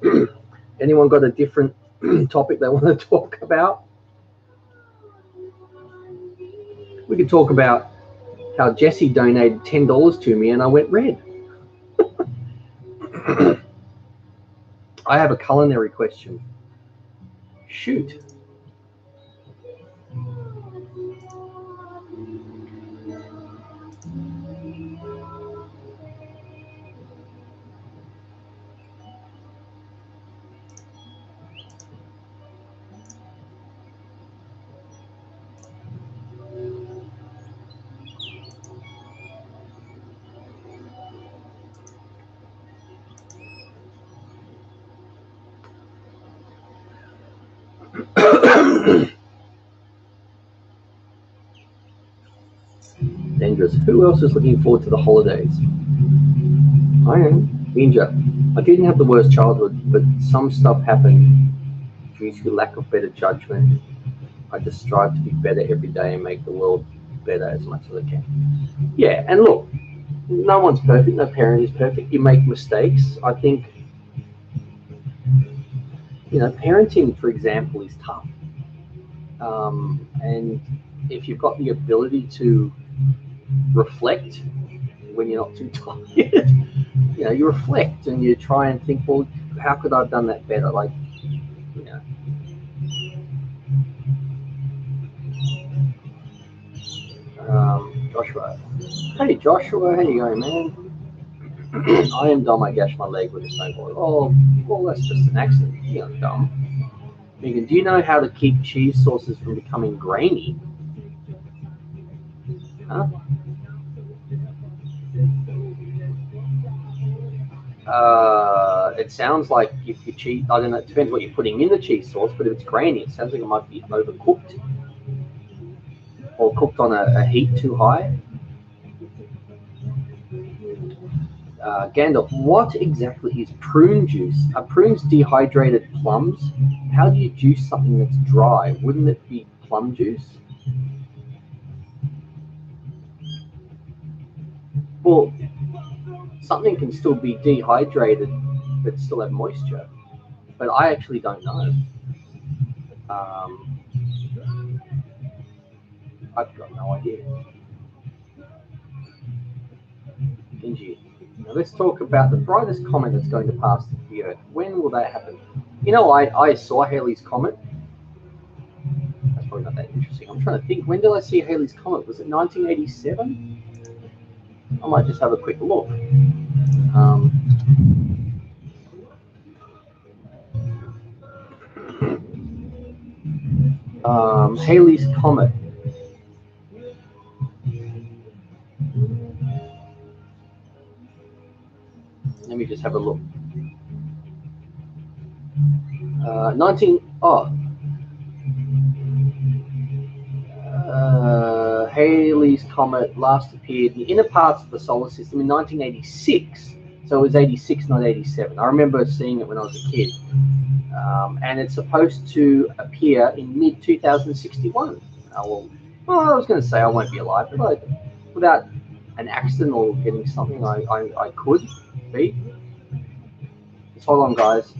Anyone got a different topic they want to talk about? We could talk about how Jesse donated $10 to me and I went red. I have a culinary question. Shoot. Dangerous. Who else is looking forward to the holidays? I am. Ninja. I didn't have the worst childhood, but some stuff happened due to lack of better judgment. I just strive to be better every day and make the world better as much as I can. Yeah, and look, no one's perfect. No parent is perfect. You make mistakes. I think, parenting, for example, is tough. And if you've got the ability to reflect when you're not too tired, you reflect and you try and think, well, how could I have done that better? Like, Joshua. Hey, Joshua, how you going, man? I am dumb. I gashed my leg with a snowboard. Oh, well, that's just an accident. You're dumb. Megan, do you know how to keep cheese sauces from becoming grainy? Huh? It sounds like if your cheese, I don't know, it depends what you're putting in the cheese sauce, but if it's grainy, it sounds like it might be overcooked or cooked on a heat too high. Gandalf, what exactly is prune juice? Are prunes dehydrated plums? How do you juice something that's dry? Wouldn't it be plum juice? Well, something can still be dehydrated but still have moisture, but I actually don't know. I've got no idea. Genji. Now let's talk about the brightest comet that's going to pass the Earth. When will that happen? I saw Halley's Comet. That's probably not that interesting. I'm trying to think. When did I see Halley's Comet? Was it 1987? I might just have a quick look. Halley's Comet. Let me just have a look. Halley's Comet last appeared in the inner parts of the solar system in 1986 So it was 86, not 87. I remember seeing it when I was a kid. And it's supposed to appear in mid 2061. I was going to say I won't be alive, but without an accident or getting something, I could be. Just hold on, guys.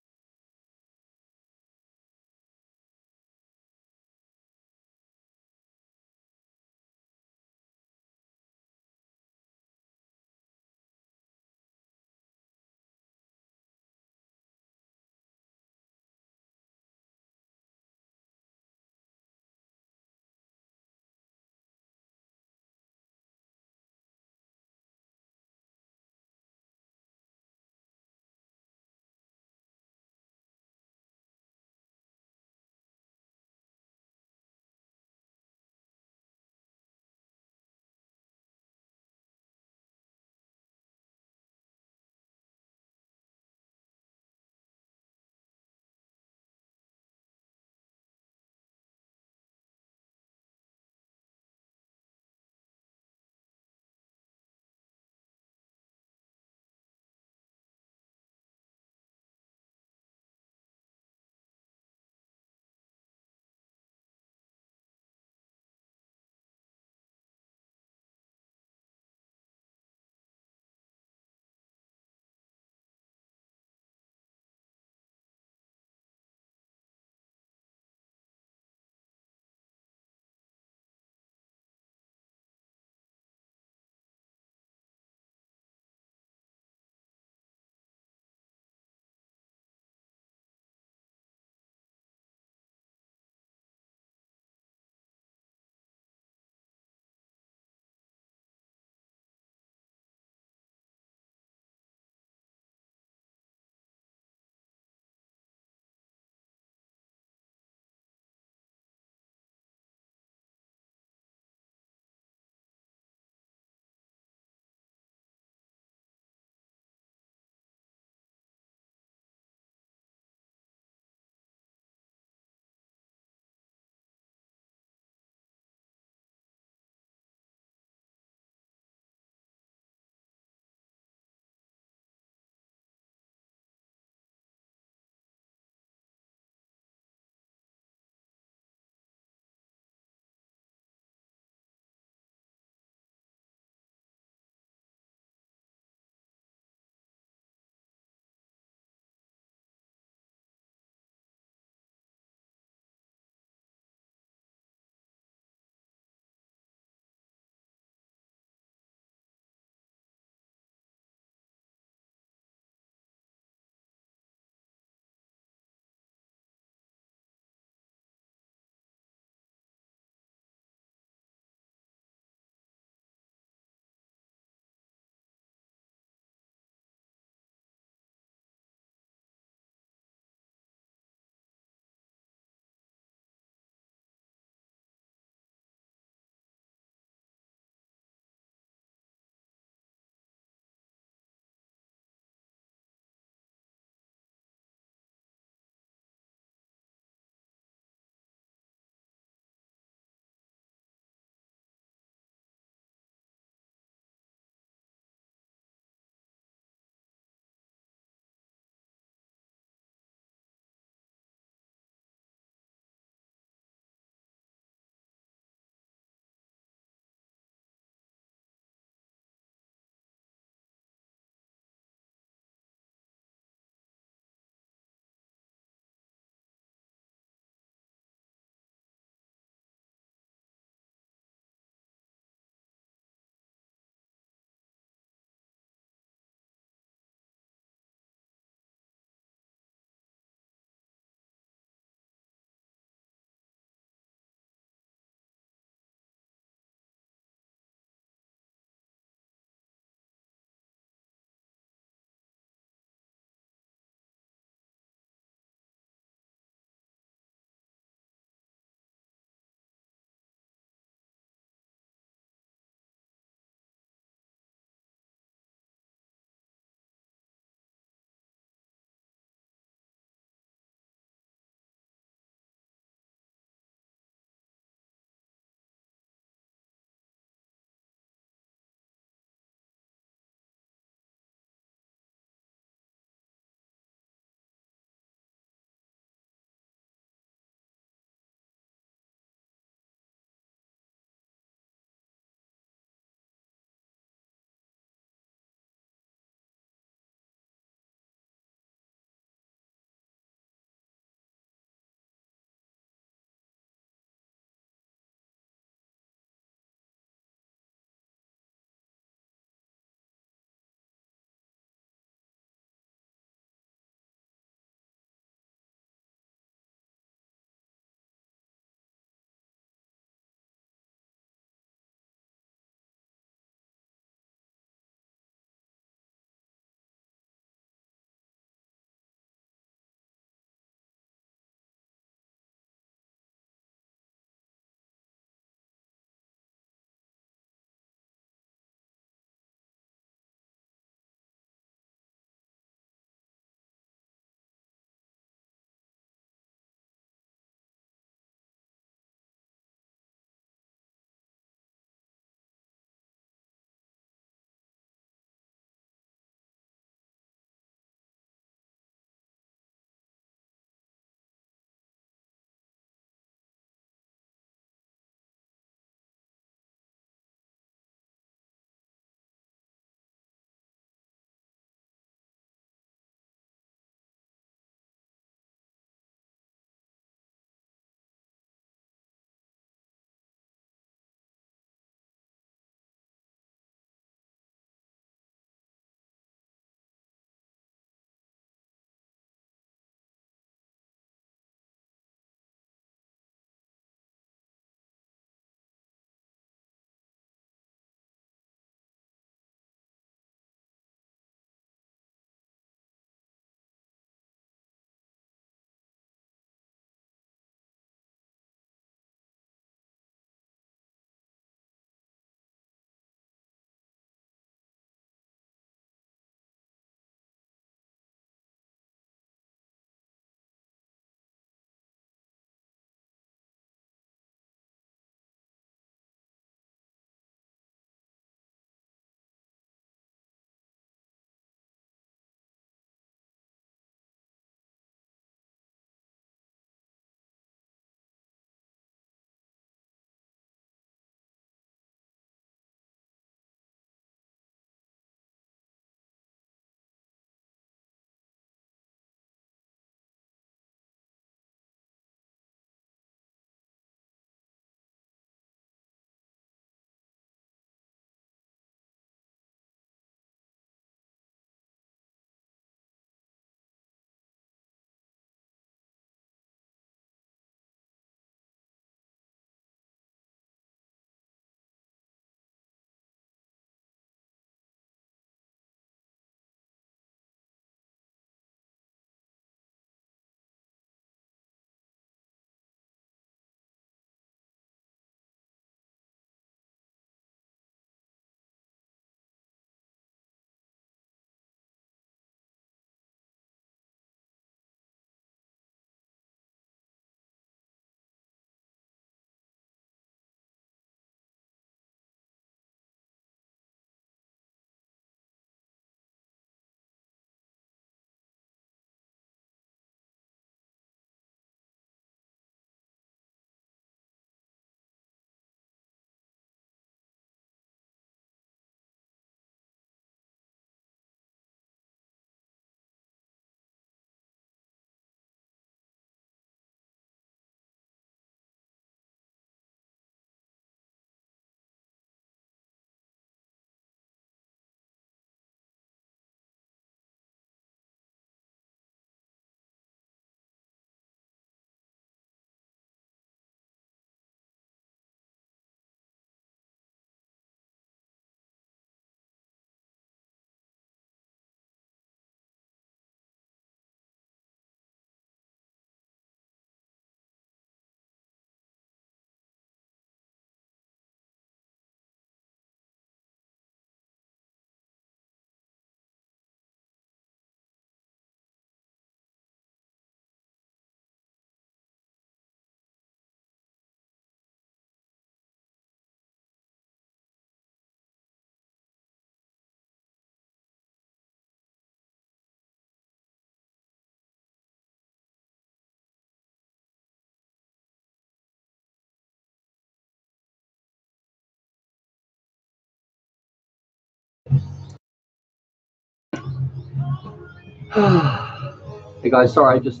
Hey guys, sorry, there's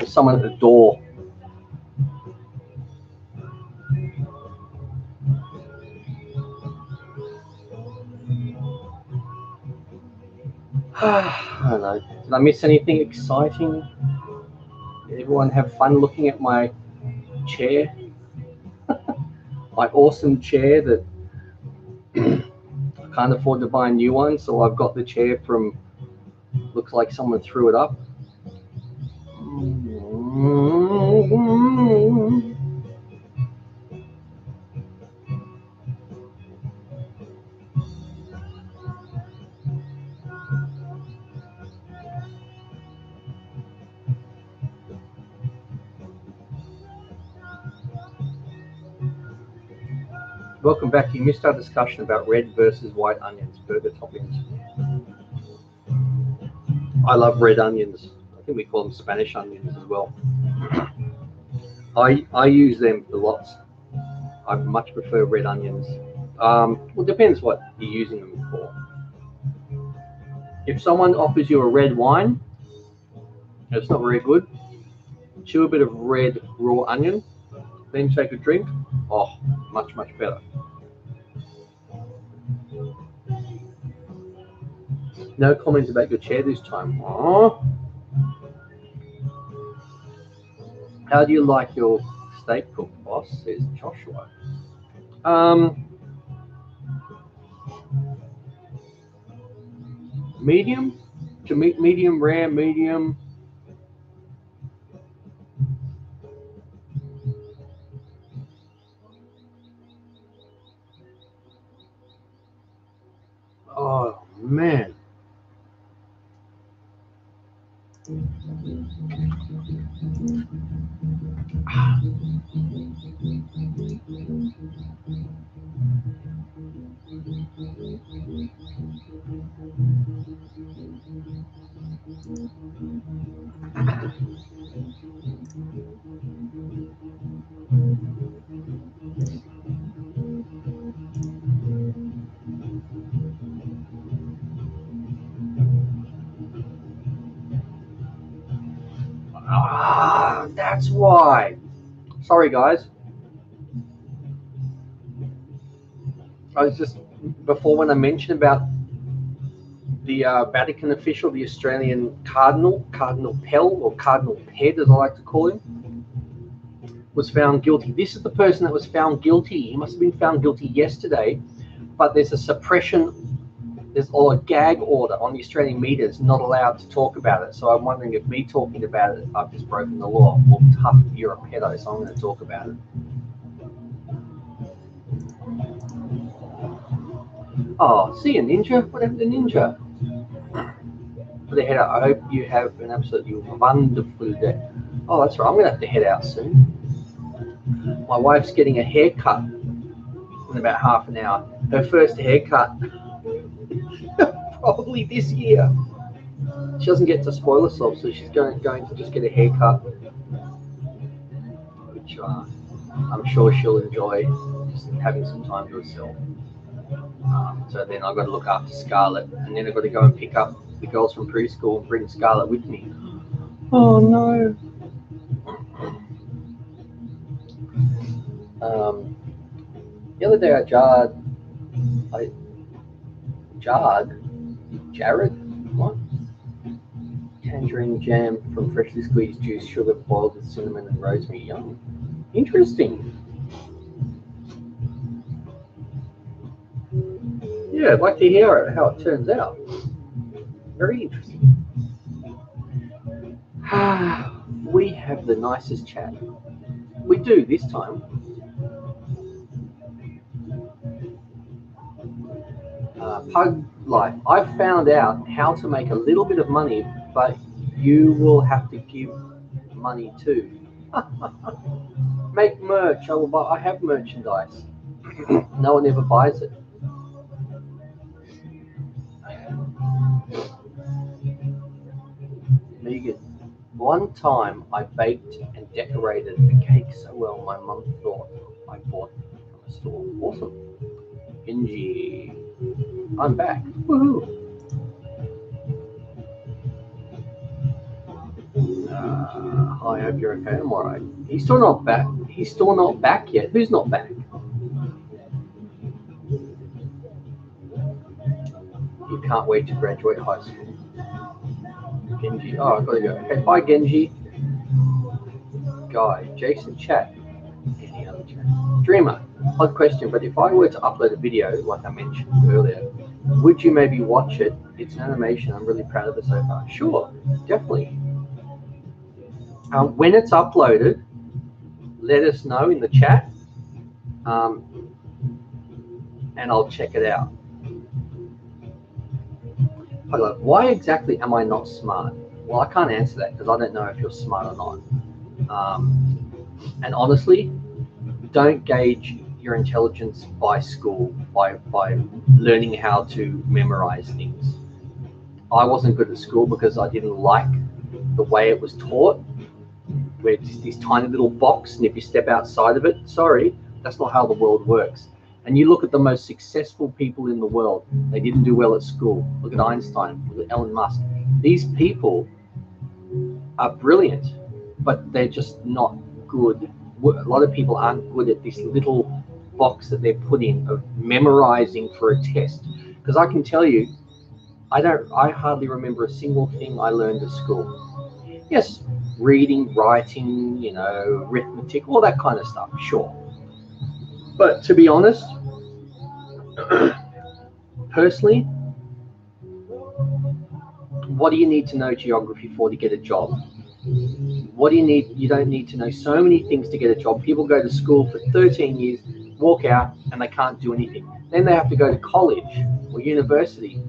someone at the door. I don't know. Did I miss anything exciting? Did everyone have fun looking at my chair? My awesome chair that I can't afford to buy a new one, so I've got the chair from, looks like someone threw it up. Welcome back. You missed our discussion about red versus white onions, burger toppings. I love red onions. I think we call them Spanish onions as well. I use them for lots. I much prefer red onions. Well, it depends what you're using them for. If someone offers you a red wine, it's not very good. Chew a bit of red raw onion, then take a drink. Oh, much, much better. No comments about your chair this time. Oh. How do you like your steak cooked, boss? Says Joshua. Medium to medium rare, medium. Oh man. That's why. Sorry, guys. I was just, before when I mentioned about the Vatican official, the Australian Cardinal Pell, or Cardinal Ped as I like to call him, was found guilty. This is the person that was found guilty. He must have been found guilty yesterday, but there's a suppression, or a gag order on the Australian media. It's not allowed to talk about it. So I'm wondering if me talking about it, I've just broken the law. Well, tough, you're a pedo, so I'm going to talk about it. Oh, see you, Ninja. What happened to Ninja? Put the head out. I hope you have an absolutely wonderful day. Oh, that's right. I'm going to have to head out soon. My wife's getting a haircut in about half an hour. Her first haircut probably this year. She doesn't get to spoil herself, so she's going to just get a haircut, which I'm sure she'll enjoy, just having some time to herself. So then I've got to look after Scarlett, and then I've got to go and pick up the girls from preschool and bring Scarlett with me. Oh no. The other day Jared, what? Tangerine jam from freshly squeezed juice, sugar boiled with cinnamon and rosemary. Yum. Interesting. Yeah, I'd like to hear how it turns out. Very interesting. We have the nicest chat. We do this time. Pug life. I've found out how to make a little bit of money, but you will have to give money too. Make merch. I will buy. I have merchandise. No one ever buys it. Megan, one time I baked and decorated a cake so well my mum thought I bought it from a store. Awesome. Benji, I'm back. Woohoo! Hi, I hope you're okay. I'm all right. He's still not back. He's still not back yet. Who's not back? You can't wait to graduate high school. Genji. Oh, I've got to go. Okay, bye, Genji. Guy, Jason, chat. Any other chat? Dreamer, odd question, but if I were to upload a video, like I mentioned earlier, would you maybe watch it? It's an animation. I'm really proud of it so far. Sure, definitely. When it's uploaded, let us know in the chat, and I'll check it out. Why exactly am I not smart? Well, I can't answer that because I don't know if you're smart or not. And honestly, don't gauge your intelligence by school, by learning how to memorize things. I wasn't good at school because I didn't like the way it was taught, where it's just this tiny little box, and if you step outside of it, sorry, that's not how the world works. And you look at the most successful people in the world, they didn't do well at school. Look at Einstein, look at Elon Musk. These people are brilliant, but they're just not good. A lot of people aren't good at this little box that they're put in of memorizing for a test. Because I can tell you, I hardly remember a single thing I learned at school. Yes, reading, writing, arithmetic, all that kind of stuff, sure. But to be honest, personally, what do you need to know geography for to get a job? What do you need? You don't need to know so many things to get a job. People go to school for 13 years, walk out, and they can't do anything. Then they have to go to college or university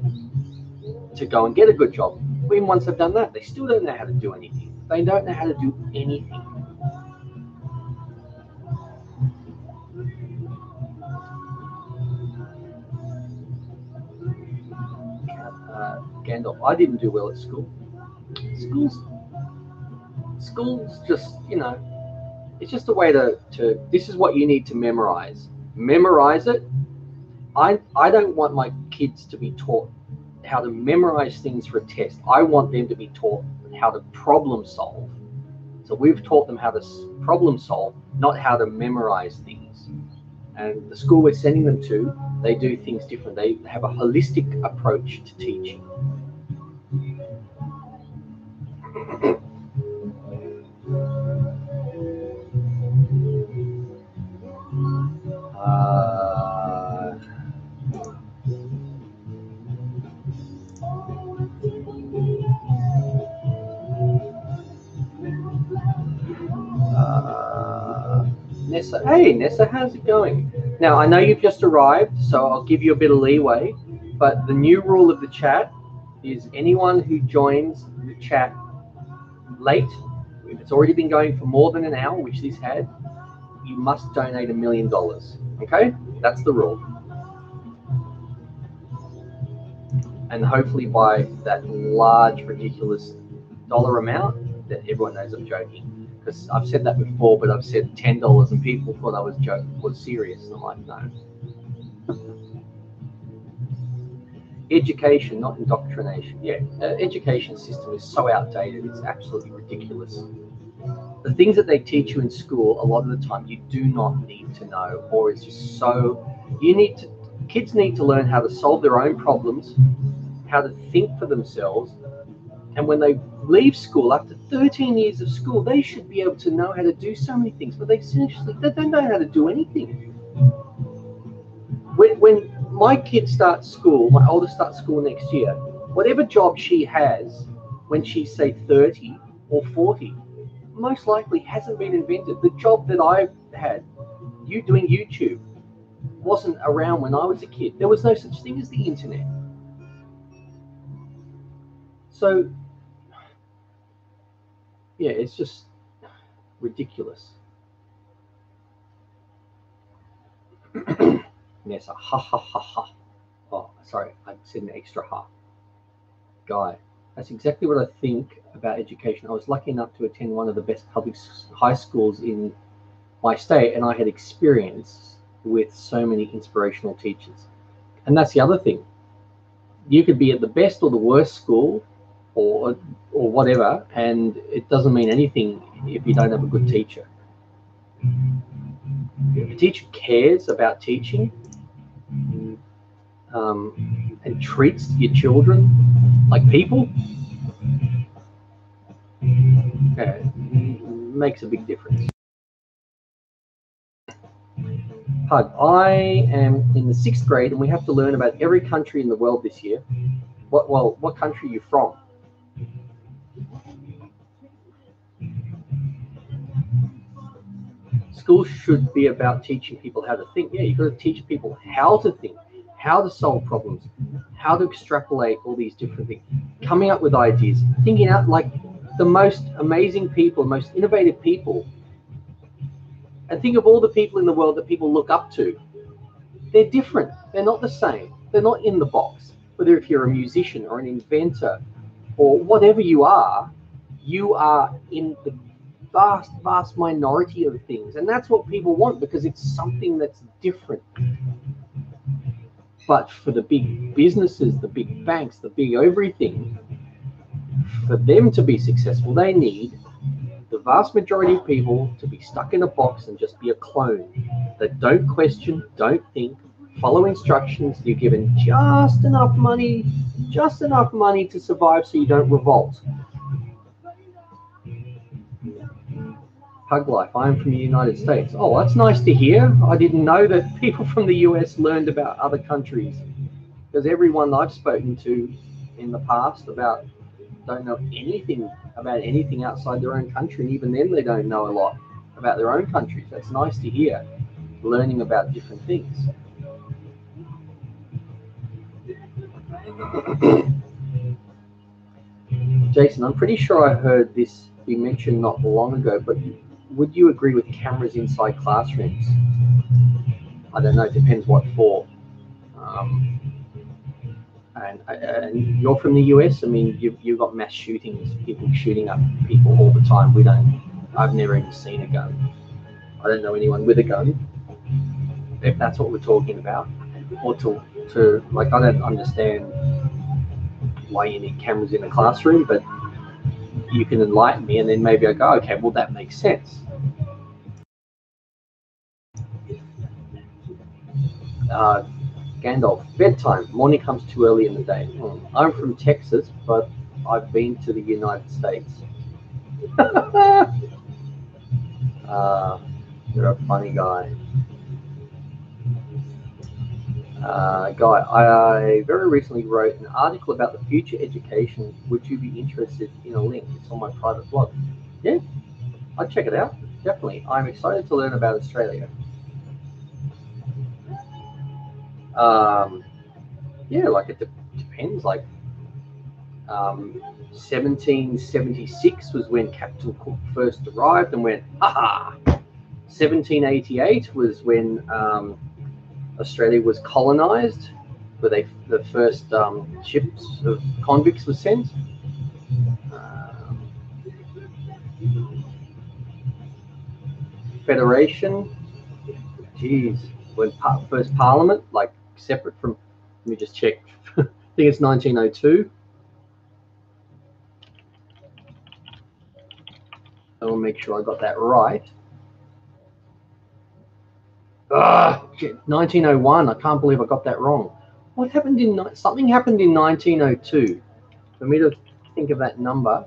to go and get a good job. Even once they've done that, they still don't know how to do anything. They don't know how to do anything. Gandalf, I didn't do well at school. School's just, it's just a way to this is what you need to memorize. Memorize it. I don't want my kids to be taught how to memorize things for a test. I want them to be taught how to problem solve. So we've taught them how to problem solve, not how to memorize things. And the school we're sending them to, they do things different. They have a holistic approach to teaching. Nessa, hey Nessa, how's it going? Now I know you've just arrived, so I'll give you a bit of leeway, but the new rule of the chat is anyone who joins the chat late, if it's already been going for more than an hour, which this had, you must donate $1 million. Okay, that's the rule. And hopefully by that large, ridiculous dollar amount, that everyone knows I'm joking. Because I've said that before, but I've said $10 and people thought I was joking, was serious. And I'm like, no. Education, not indoctrination. Yeah, education system is so outdated. It's absolutely ridiculous. The things that they teach you in school, a lot of the time, you do not need to know, or it's just so. Kids need to learn how to solve their own problems, how to think for themselves, and when they leave school after 13 years of school, they should be able to know how to do so many things, but they don't know how to do anything. When my kid starts school, my oldest starts school next year, whatever job she has when she's, say, 30 or 40, most likely hasn't been invented. The job that I had, you doing YouTube, wasn't around when I was a kid. There was no such thing as the internet. So, yeah, it's just ridiculous. Nessa, ha ha ha ha. Oh, sorry, I said an extra ha. Guy, that's exactly what I think about education. I was lucky enough to attend one of the best public high schools in my state, and I had experience with so many inspirational teachers. And that's the other thing. You could be at the best or the worst school, or whatever, and it doesn't mean anything if you don't have a good teacher. If a teacher cares about teaching and treats your children like people, makes a big difference. Hug, I am in the 6th grade and we have to learn about every country in the world this year. What country are you from? School should be about teaching people how to think. Yeah, you've got to teach people how to think, how to solve problems, how to extrapolate all these different things, coming up with ideas, thinking out like the most amazing people, most innovative people. And think of all the people in the world that people look up to. They're different. They're not the same. They're not in the box. Whether if you're a musician or an inventor or whatever you are in the vast minority of things. And that's what people want because it's something that's different. But for the big businesses, the big banks, the big everything, for them to be successful, they need the vast majority of people to be stuck in a box and just be a clone that don't question, don't think, follow instructions. You're given just enough money to survive so you don't revolt. Hug life. I'm from the United States. Oh, that's nice to hear. I didn't know that people from the US learned about other countries, because everyone I've spoken to in the past don't know anything about anything outside their own country, and even then they don't know a lot about their own countries. That's nice to hear, learning about different things. Jason, I'm pretty sure I heard this be mentioned not long ago, but would you agree with cameras inside classrooms? I don't know, it depends what for. And you're from the US. I mean, you've got mass shootings, people shooting up people all the time. I've never even seen a gun. I don't know anyone with a gun, if that's what we're talking about. Or to like, I don't understand why you need cameras in a classroom, but you can enlighten me, and then maybe I go, okay, well, that makes sense. Gandalf, bedtime. Morning comes too early in the day. I'm from Texas, but I've been to the United States. You're a funny guy. I very recently wrote an article about the future education. Would you be interested in a link? It's on my private blog. Yeah, I'd check it out. Definitely. I'm excited to learn about Australia. Yeah, like it depends. Like 1776 was when Captain Cook first arrived and went, ha! 1788 was when Australia was colonized, where the first ships of convicts were sent. Federation, geez, when first Parliament, like separate from, let me just check, I think it's 1902. I will make sure I got that right. 1901, I can't believe I got that wrong. What happened something happened in 1902 for me to think of that number.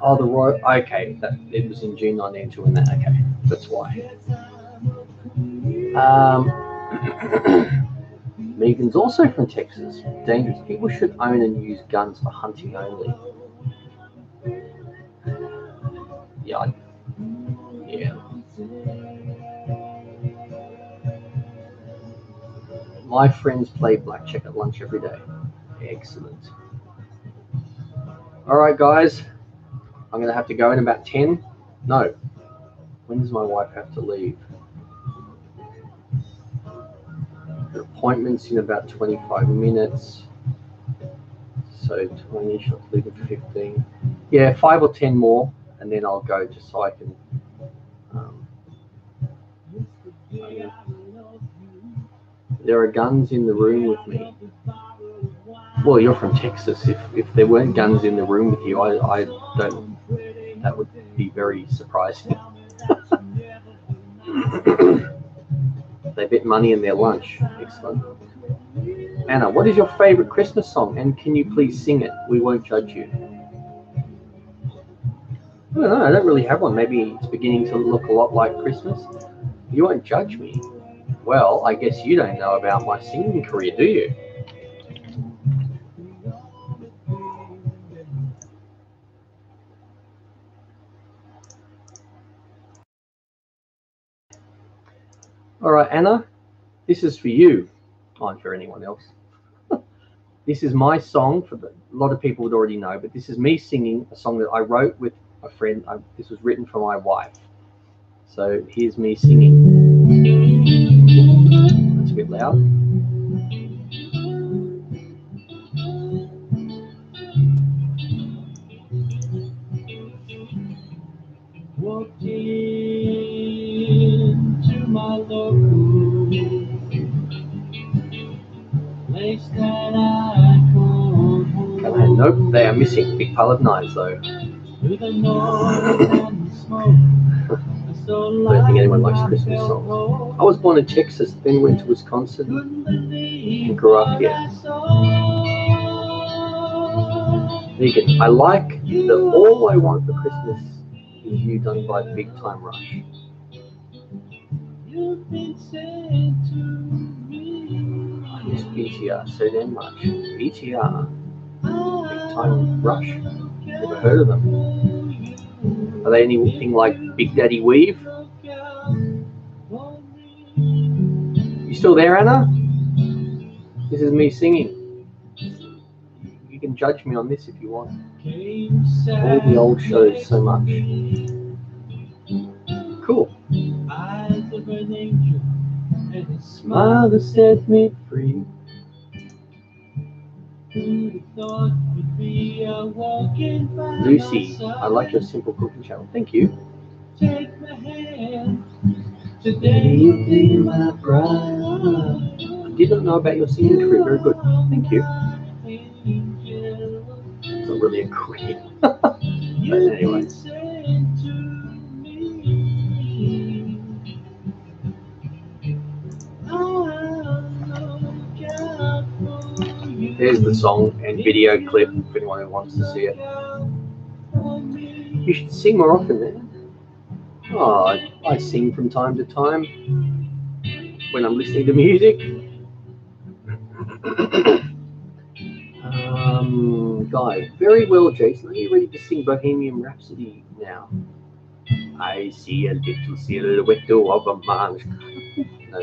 Oh, the Royal. Okay, it was in June 1902, and that. Okay, that's why. Megan's also from Texas. Dangerous. People should own and use guns for hunting only. Yeah. Yeah. My friends play blackjack at lunch every day. Excellent. All right, guys. I'm going to have to go in about 10. No. When does my wife have to leave? Her appointment's in about 25 minutes. So 20, she'll leave at 15. Yeah, 5 or 10 more, and then I'll go just so I can. There are guns in the room with me. Well, you're from Texas. If there weren't guns in the room with you, I don't. That would be very surprising. They bet money in their lunch. Excellent. Anna, what is your favorite Christmas song? And can you please sing it? We won't judge you. I don't know. I don't really have one. Maybe it's beginning to look a lot like Christmas. You won't judge me. Well, I guess you don't know about my singing career, do you? All right, Anna, this is for you. Oh, and for anyone else. This is my song. A lot of people would already know, but this is me singing a song that I wrote with a friend. This was written for my wife. So here's me singing. That's a bit loud. Walked into my local place that I call home. Nope, they are missing. Big pile of knives though. Through the noise and the smoke. I don't think anyone likes Christmas songs. I was born in Texas, then went to Wisconsin and grew up here. Vegan. I like the All I Want for Christmas Is You done by Big Time Rush. You've been sent to me. I miss BTR so damn much. BTR. Big Time Rush. Never heard of them. Are they anything like Big Daddy Weave? You still there, Anna? This is me singing. You can judge me on this if you want. All the old shows so much. Cool. Eyes of an angel and a smile that set me free. Lucy, I like your Simple Cooking channel. Thank you. Take my hand. Today you be my bride. I did not know about your singing career. Very good. Thank you. It's not really a career. But anyway. There's the song and video clip if anyone wants to see it. You should sing more often, man. Oh, I sing from time to time when I'm listening to music. Guy, very well, Jason. Are you ready to sing Bohemian Rhapsody now? I see a little silhouette of a man. No.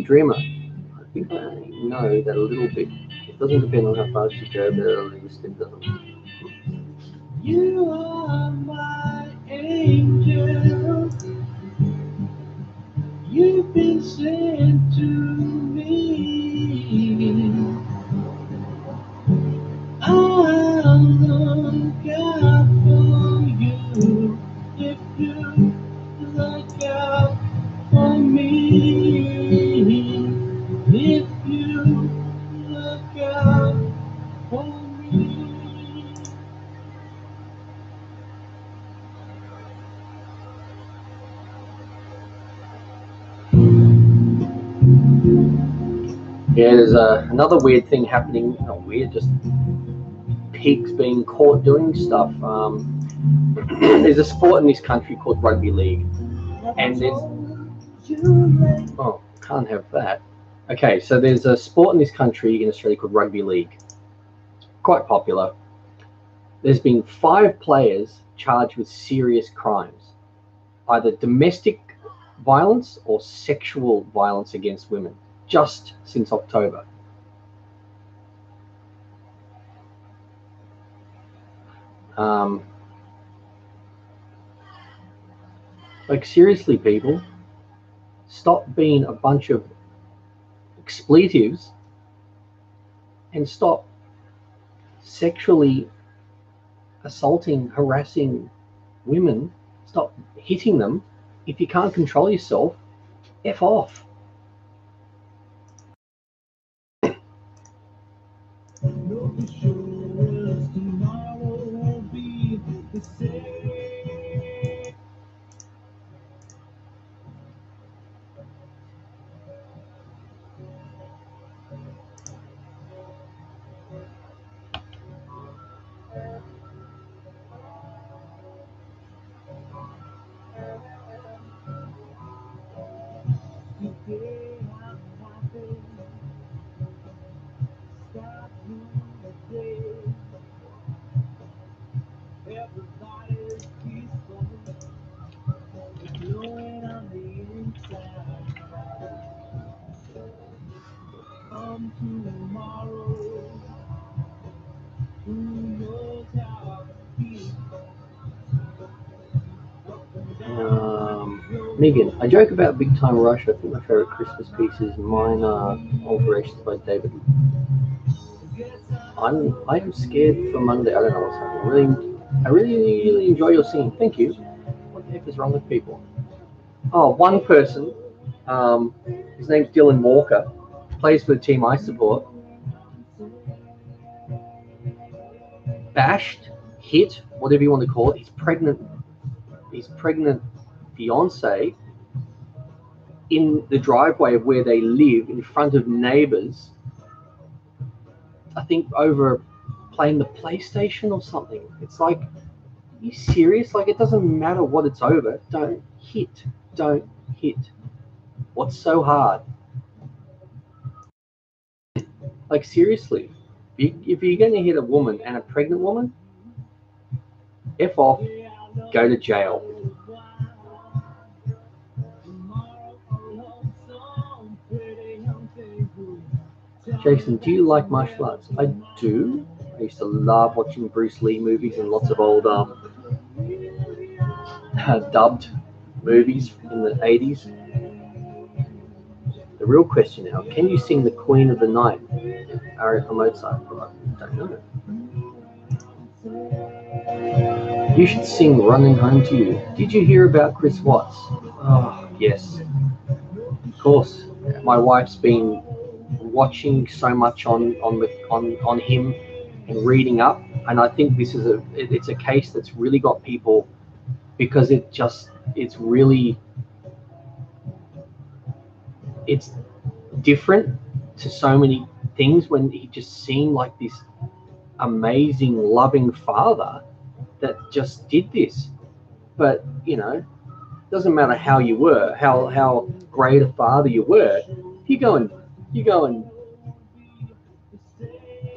Dreamer. I think I know that a little bit. It doesn't depend on how fast you go, but at least it doesn't. You are my angel. You've been sent to me. I'll look out for you if you look out for me. If you look out for me. Yeah, there's another weird thing happening. Not weird, just pigs being caught doing stuff. There's a sport in this country called rugby league, and there's can't have that. Okay, so there's a sport in this country in Australia called rugby league. Quite popular. There's been 5 players charged with serious crimes, either domestic violence or sexual violence against women, just since October. Like, seriously, people, stop being a bunch of expletives and stop sexually assaulting, harassing women. Stop hitting them. If you can't control yourself, F off. Megan, I joke about Big Time Rush. I think my favorite Christmas piece is Minor Alterations by David. I'm scared for Monday. I don't know what's happening. I really enjoy your singing. Thank you. What the heck is wrong with people? Oh, one person. His name's Dylan Walker. Plays for the team I support. Bashed, hit, whatever you want to call it. His pregnant fiance in the driveway of where they live, in front of neighbors. I think over playing the PlayStation or something. It's like, are you serious? Like, it doesn't matter what it's over. Don't hit. What's so hard? Like, seriously, if you're going to hit a woman and a pregnant woman, F off, go to jail. Jason, do you like martial arts? I do. I used to love watching Bruce Lee movies and lots of old dubbed movies in the 80s. The real question now, can you sing The Queen of the Night, aria from Mozart? I don't know. You should sing Running Home to You. Did you hear about Chris Watts? Oh, yes. Of course. My wife's been watching so much on him and reading up, and I think this is it's a case that's really got people, because it's different to so many things, when he just seemed like this amazing loving father that just did this. But you know, doesn't matter how you were, how great a father you were, you go and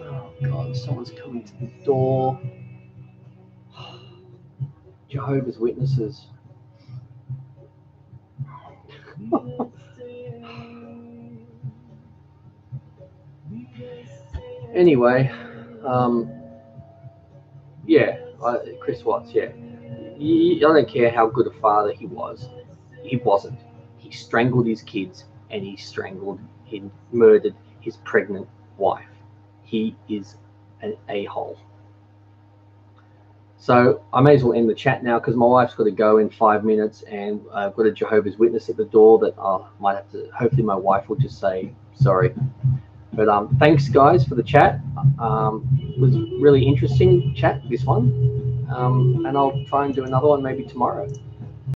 oh God, someone's coming to the door. Jehovah's Witnesses. Anyway, yeah, Chris Watts, yeah. I don't care how good a father he was. He wasn't. He strangled his kids, and he murdered his pregnant wife. He is an a-hole. So I may as well end the chat now, because my wife's got to go in 5 minutes, and I've got a Jehovah's Witness at the door that I might have to, hopefully my wife will just say sorry. But thanks guys for the chat. It was really interesting chat, this one. And I'll try and do another one maybe tomorrow.